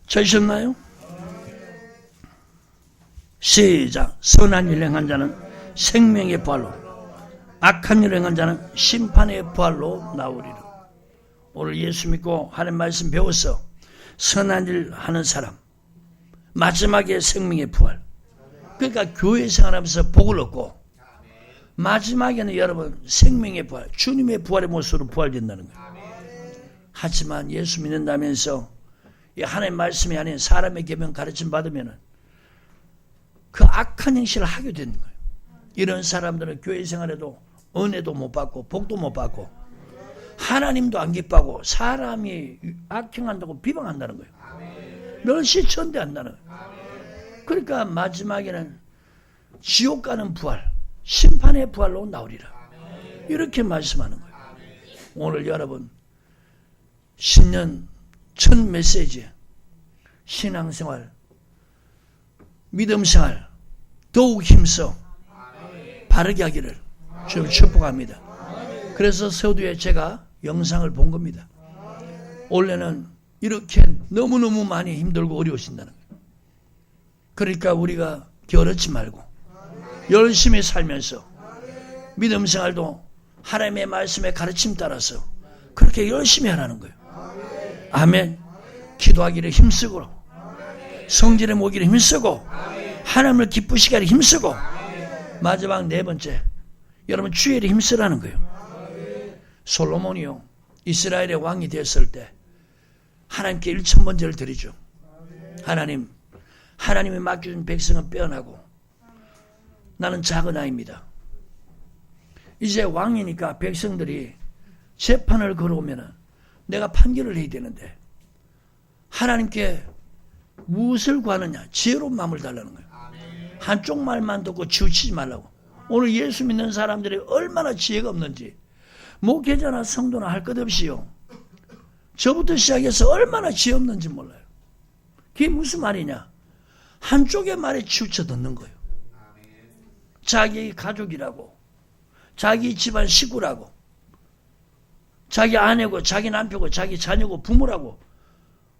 찾으셨나요? 시작. 선한 일 행한 자는 생명의 부활로, 악한 일 행한 자는 심판의 부활로 나오리라. 오늘 예수 믿고 하나님 말씀 배워서 선한 일 하는 사람, 마지막에 생명의 부활. 그러니까 교회 생활하면서 복을 얻고 마지막에는 여러분 생명의 부활, 주님의 부활의 모습으로 부활된다는 거예요. 하지만 예수 믿는다면서 하나님 말씀이 아닌 사람의 계명 가르침 받으면 그 악한 행실을 하게 되는 거예요. 이런 사람들은 교회 생활에도 은혜도 못 받고 복도 못 받고 하나님도 안 기뻐하고 사람이 악행한다고 비방한다는 거예요. 늘 시천대한다는 거예요. 그러니까 마지막에는 지옥 가는 부활, 심판의 부활로 나오리라. 이렇게 말씀하는 거예요. 오늘 여러분 신년 첫 메시지, 신앙생활, 믿음생활 더욱 힘써 바르게 하기를 주님 축복합니다. 그래서 서두에 제가 영상을 본 겁니다. 원래는 이렇게 너무너무 많이 힘들고 어려우신다는 거예요. 그러니까 우리가 게으르지 말고 열심히 살면서 믿음생활도 하나님의 말씀에 가르침 따라서 그렇게 열심히 하라는 거예요. 아멘. 기도하기를 힘쓰고 성전에 모기를 힘쓰고 하나님을 기쁘시게 하기를 힘쓰고 마지막 네 번째 여러분 주일에 힘쓰라는 거예요. 솔로몬이요 이스라엘의 왕이 되었을 때 하나님께 1000번제를 드리죠. 하나님이 맡겨준 백성은 빼어나고 나는 작은 아이입니다. 이제 왕이니까 백성들이 재판을 걸어오면 내가 판결을 해야 되는데 하나님께 무엇을 구하느냐? 지혜로운 마음을 달라는 거예요. 한쪽 말만 듣고 치우치지 말라고. 오늘 예수 믿는 사람들이 얼마나 지혜가 없는지 목회자나 성도나 할 것 없이요. 저부터 시작해서 얼마나 지혜 없는지 몰라요. 그게 무슨 말이냐? 한쪽의 말에 치우쳐 듣는 거예요. 자기 가족이라고, 자기 집안 식구라고, 자기 아내고, 자기 남편고, 자기 자녀고, 부모라고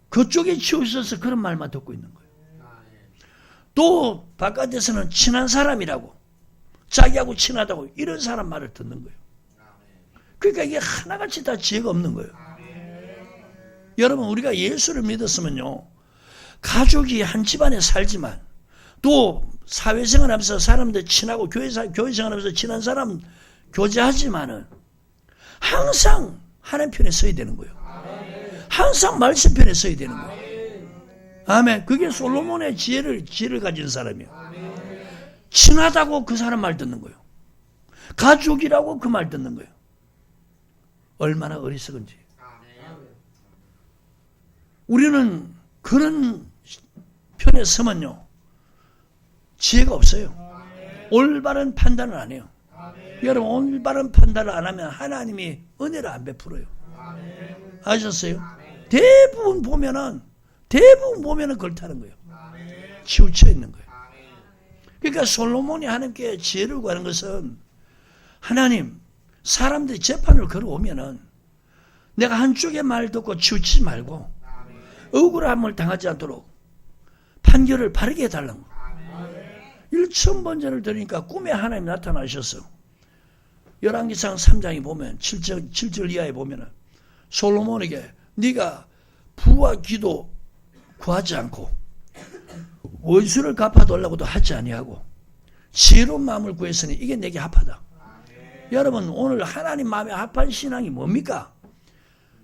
그쪽에 치우쳐서 그런 말만 듣고 있는 거예요. 또 바깥에서는 친한 사람이라고, 자기하고 친하다고 이런 사람 말을 듣는 거예요. 그러니까 이게 하나같이 다 지혜가 없는 거예요. 여러분 우리가 예수를 믿었으면요 가족이 한 집안에 살지만 또 사회생활하면서 사람들 친하고 교회생활하면서 친한 사람 교제하지만은 항상 하나님 편에 서야 되는 거예요. 항상 말씀 편에 서야 되는 거예요. 아멘. 그게 솔로몬의 지혜를 가진 사람이에요. 친하다고 그 사람 말 듣는 거예요. 가족이라고 그 말 듣는 거예요. 얼마나 어리석은지. 우리는 그런 편에 서면요, 지혜가 없어요. 올바른 판단을 안 해요. 여러분, 올바른 판단을 안 하면 하나님이 은혜를 안 베풀어요. 아셨어요? 대부분 보면은 그렇다는 거예요. 치우쳐 있는 거예요. 그러니까 솔로몬이 하나님께 지혜를 구하는 것은, 하나님, 사람들이 재판을 걸어오면은 내가 한쪽의 말 듣고 치우치지 말고 억울함을 당하지 않도록 판결을 바르게 해달라는 거예요. 1,000번째를 들으니까 꿈에 하나님 나타나셔서 열왕기상 3장에 보면 7절 이하에 보면은 솔로몬에게 네가 부와 기도 구하지 않고 원수를 갚아달라고도 하지 아니하고 지혜로운 마음을 구했으니 이게 내게 합하다. 여러분, 오늘 하나님 마음에 합한 신앙이 뭡니까?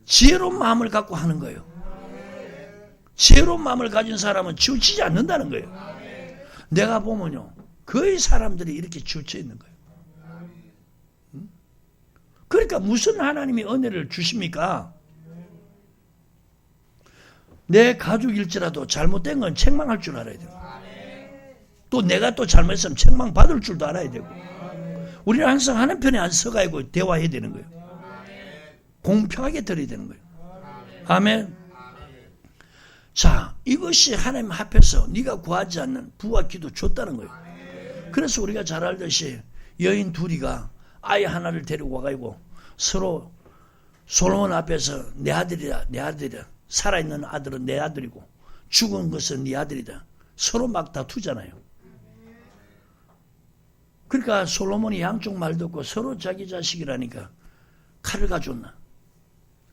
지혜로운 마음을 갖고 하는 거예요. 지혜로운 마음을 가진 사람은 치우치지 않는다는 거예요. 내가 보면요, 거의 사람들이 이렇게 치우쳐 있는 거예요. 그러니까 무슨 하나님이 은혜를 주십니까? 내 가족일지라도 잘못된 건 책망할 줄 알아야 되고, 또 내가 또 잘못했으면 책망받을 줄도 알아야 되고, 우리는 항상 하는 편에 안 서가지고 대화해야 되는 거예요. 공평하게 들어야 되는 거예요. 아멘. 자, 이것이 하나님 앞에서 네가 구하지 않는 부와 기도 줬다는 거예요. 그래서 우리가 잘 알듯이 여인 둘이가 아이 하나를 데리고 와가지고 서로 솔로몬 앞에서 내 아들이다, 내 아들이다. 살아있는 아들은 내 아들이고 죽은 것은 네 아들이다. 서로 막 다투잖아요. 그러니까 솔로몬이 양쪽 말 듣고 서로 자기 자식이라니까 칼을 가져온나.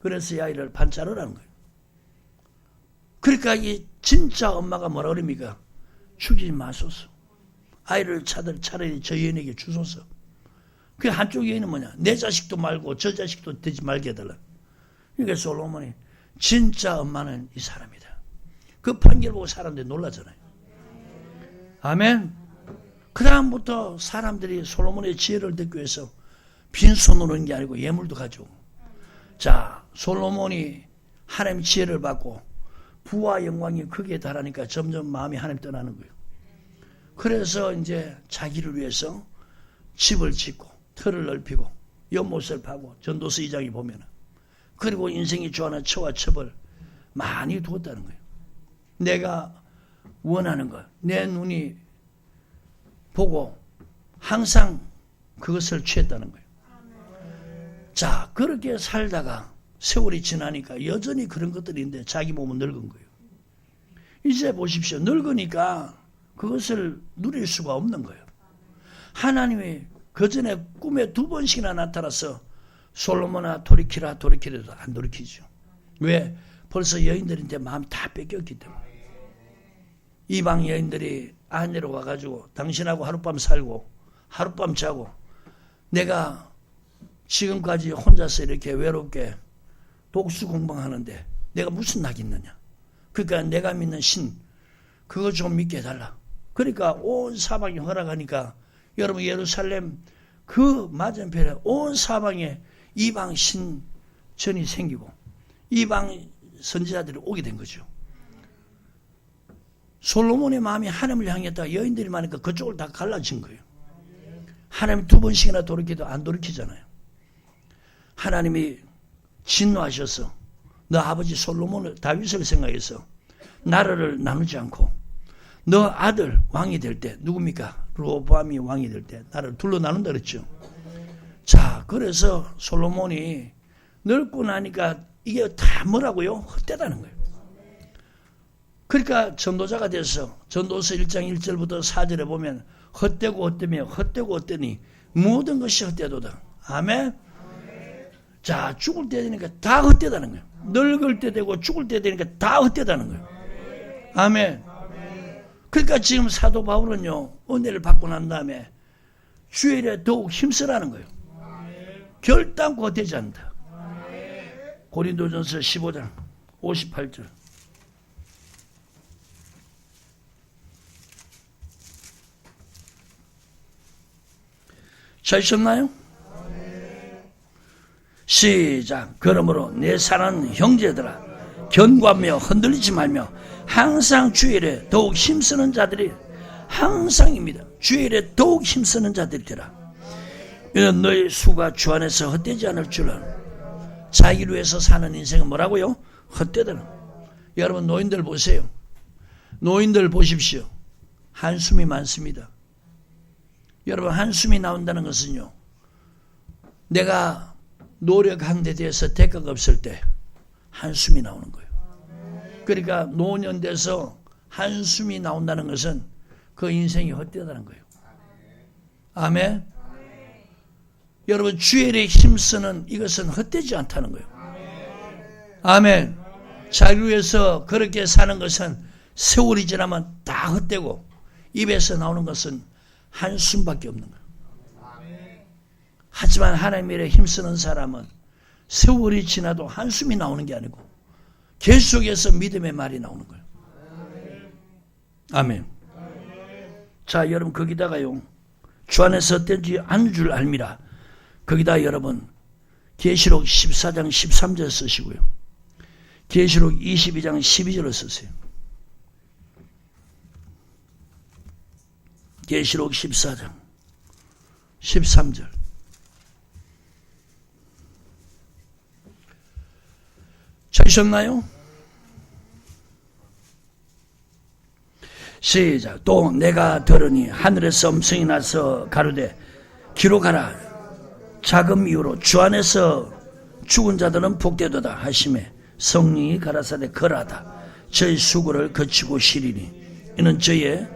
그래서 이 아이를 반자르라는 거예요. 그러니까 이 진짜 엄마가 뭐라 그럽니까? 죽이지 마소서. 아이를 차라리 저 여인에게 주소서. 그 한쪽 여인은 뭐냐? 내 자식도 말고 저 자식도 되지 말게 해달라. 그러니까 솔로몬이 진짜 엄마는 이 사람이다. 그 판결 보고 사람들이 놀라잖아요. 아멘. 그 다음부터 사람들이 솔로몬의 지혜를 듣기 위해서 빈손으로 오는 게 아니고 예물도 가져오고. 자, 솔로몬이 하나님 지혜를 받고 부와 영광이 크게 달하니까 점점 마음이 하나님 떠나는 거예요. 그래서 이제 자기를 위해서 집을 짓고 틀을 넓히고 연못을 파고 전도서 2장에 보면은, 그리고 인생이 좋아하는 처와 첩을 많이 두었다는 거예요. 내가 원하는 것, 내 눈이 보고 항상 그것을 취했다는 거예요. 자, 그렇게 살다가 세월이 지나니까 여전히 그런 것들인데 자기 몸은 늙은 거예요. 이제 보십시오. 늙으니까 그것을 누릴 수가 없는 거예요. 하나님이 그 전에 꿈에 2번씩이나 나타나서 솔로몬아 돌이키라 돌이키라도 안 돌이키죠. 왜? 벌써 여인들한테 마음이 다 뺏겼기 때문에. 이방 여인들이 아내로 와가지고 당신하고 하룻밤 살고 하룻밤 자고 내가 지금까지 혼자서 이렇게 외롭게 독수 공방하는데 내가 무슨 낙이 있느냐. 그러니까 내가 믿는 신 그거 좀 믿게 해달라. 그러니까 온 사방이 허락하니까 여러분 예루살렘 그 맞은편에 온 사방에 이방 신전이 생기고 이방 선지자들이 오게 된 거죠. 솔로몬의 마음이 하나님을 향했다가 여인들이 많으니까 그쪽을 다 갈라진 거예요. 하나님 2번씩이나 돌이켜도 안 돌이키잖아요. 하나님이 진노하셔서 너 아버지 솔로몬을 다윗을 생각해서 나라를 나누지 않고 너 아들 왕이 될 때 누굽니까? 르호보암이 왕이 될 때 나라를 둘로 나눈다 그랬죠. 자, 그래서 솔로몬이 늙고 나니까 이게 다 뭐라고요? 헛되다는 거예요. 그러니까 전도자가 돼서 전도서 1장 1절부터 4절에 보면 헛되고 헛되며 헛되고 헛되니 모든 것이 헛되도다. 아멘. 자, 죽을 때 되니까 다 헛되다는 거예요. 늙을 때 되고 죽을 때 되니까 다 헛되다는 거예요. 아멘. 그러니까 지금 사도 바울은요, 은혜를 받고 난 다음에 주의 일에 더욱 힘쓰라는 거예요. 결단코 헛되지 않는다. 고린도전서 15장 58절. 찾으셨나요? 시작. 그러므로 내 사랑하는 형제들아, 견고하며 흔들리지 말며 항상 주일에 더욱 힘쓰는 자들이, 항상입니다. 주일에 더욱 힘쓰는 자들이라. 이는 너의 수가 주 안에서 헛되지 않을 줄은. 자기를 위해서 사는 인생은 뭐라고요? 헛되다. 여러분, 노인들 보세요. 노인들 보십시오. 한숨이 많습니다. 여러분, 한숨이 나온다는 것은요, 내가 노력한 데 대해서 대가가 없을 때 한숨이 나오는 거예요. 그러니까 노년 돼서 한숨이 나온다는 것은 그 인생이 헛되다는 거예요. 아멘. 여러분, 주일에 힘쓰는 이것은 헛되지 않다는 거예요. 아멘. 자기를 위해서 그렇게 사는 것은 세월이 지나면 다 헛되고 입에서 나오는 것은 한숨밖에 없는 거예요. 하지만 하나님의 일에 힘쓰는 사람은 세월이 지나도 한숨이 나오는 게 아니고 계속해서 믿음의 말이 나오는 거예요. 아멘. 자, 여러분, 거기다가요, 주 안에서 헛되지 않을 줄 알미라. 거기다 여러분 계시록 14장 13절 쓰시고요, 계시록 22장 12절을 쓰세요. 계시록 14장 13절. 찾으셨나요? 시작. 또 내가 들으니 하늘에서 음성이 나서 가로되 기록하라. 자금 이후로 주 안에서 죽은 자들은 복되도다 하시매 성령이 가라사대 거라다. 저희 수고를 거치고 쉬리니 이는 저의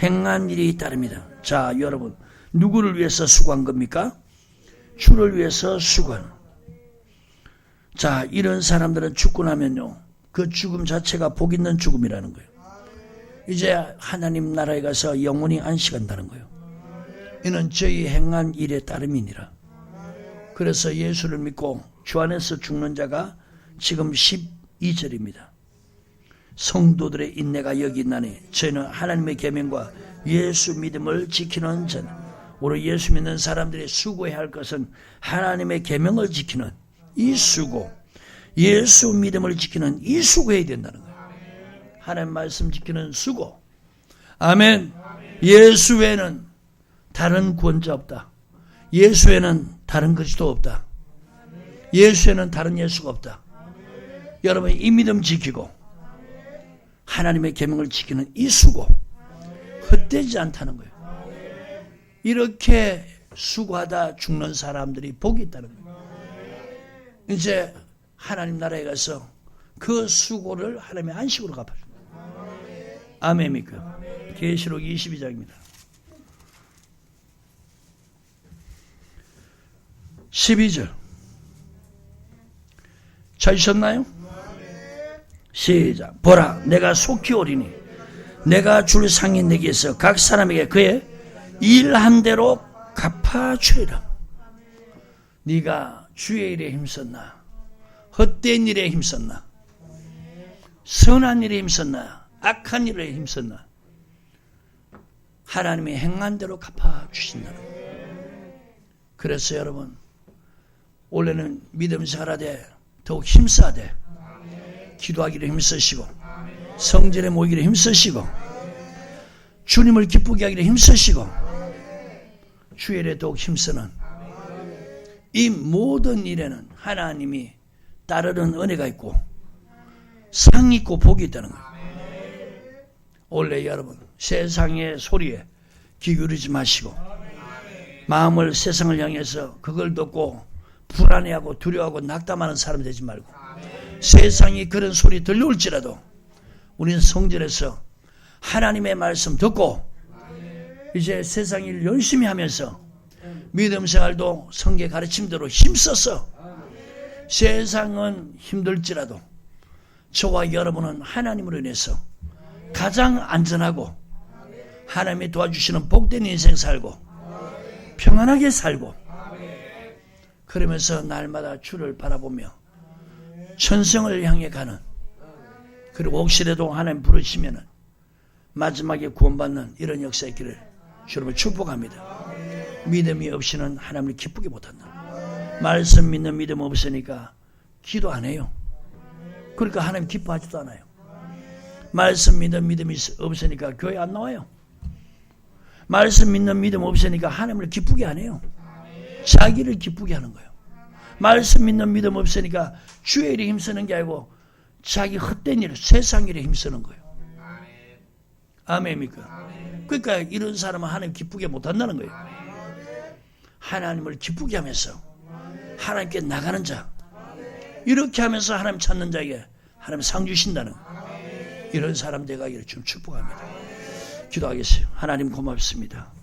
행한 일이 따릅니다. 자, 여러분, 누구를 위해서 수고한 겁니까? 주를 위해서 수고하는. 자, 이런 사람들은 죽고 나면요, 그 죽음 자체가 복 있는 죽음이라는 거예요. 이제 하나님 나라에 가서 영원히 안식한다는 거예요. 이는 저희 행한 일에 따름이니라. 그래서 예수를 믿고 주 안에서 죽는 자가 지금 12절입니다. 성도들의 인내가 여기 있나니 저희는 하나님의 계명과 예수 믿음을 지키는 자는. 우리 예수 믿는 사람들이 수고해야 할 것은 하나님의 계명을 지키는 이 수고, 예수 믿음을 지키는 이 수고해야 된다는 거예요. 하나님 말씀 지키는 수고. 아멘. 예수 외에는 다른 구원자 없다. 예수 외에는 다른 그리스도 없다. 예수 외에는 다른 예수가 없다. 여러분, 이 믿음 지키고 하나님의 계명을 지키는 이 수고, 헛되지 않다는 거예요. 이렇게 수고하다 죽는 사람들이 복이 있다는 거예요. 이제 하나님 나라에 가서 그 수고를 하나님의 안식으로 갚아줍니다. 아멘입니까? 계시록 22장입니다. 12절. 찾으셨나요? 시작. 보라, 내가 속히 오리니 내가 줄 상이 내게서 각 사람에게 그의 일한 대로 갚아주리라. 네가 주의 일에 힘썼나, 헛된 일에 힘썼나, 선한 일에 힘썼나, 악한 일에 힘썼나, 하나님의 행한 대로 갚아주신다는 거예요. 그래서 여러분, 원래는 믿음 생활하되 더욱 힘써야돼. 기도하기를 힘쓰시고, 성전에 모이기를 힘쓰시고, 주님을 기쁘게 하기를 힘쓰시고, 주의 일에 더욱 힘쓰는 이 모든 일에는 하나님이 따르는 은혜가 있고 상이 있고 복이 있다는 거예요. 원래 여러분, 세상의 소리에 귀 기울이지 마시고 마음을 세상을 향해서 그걸 듣고 불안해하고 두려워하고 낙담하는 사람 되지 말고, 세상이 그런 소리 들려올지라도 우리는 성전에서 하나님의 말씀 듣고 이제 세상 일 열심히 하면서 믿음 생활도 성경 가르침대로 힘써서, 세상은 힘들지라도 저와 여러분은 하나님으로 인해서 가장 안전하고 하나님이 도와주시는 복된 인생 살고 평안하게 살고, 그러면서 날마다 주를 바라보며 천성을 향해 가는, 그리고 혹시라도 하나님 부르시면은 마지막에 구원받는 이런 역사 있기를 주님을 축복합니다. 믿음이 없이는 하나님을 기쁘게 못한다. 말씀 믿는 믿음 없으니까 기도 안 해요. 그러니까 하나님 기뻐하지도 않아요. 말씀 믿는 믿음이 없으니까 교회 안 나와요. 말씀 믿는 믿음 없으니까 하나님을 기쁘게 안 해요. 자기를 기쁘게 하는 거예요. 말씀 믿는 믿음 없으니까 주의 일에 힘쓰는 게 아니고 자기 헛된 일, 세상 일에 힘쓰는 거예요. 아멘입니까? 그러니까 이런 사람은 하나님 기쁘게 못한다는 거예요. 하나님을 기쁘게 하면서 하나님께 나가는 자, 이렇게 하면서 하나님 찾는 자에게 하나님 상 주신다는 이런 사람 되가기를 좀 축복합니다. 기도하겠어요. 하나님 고맙습니다.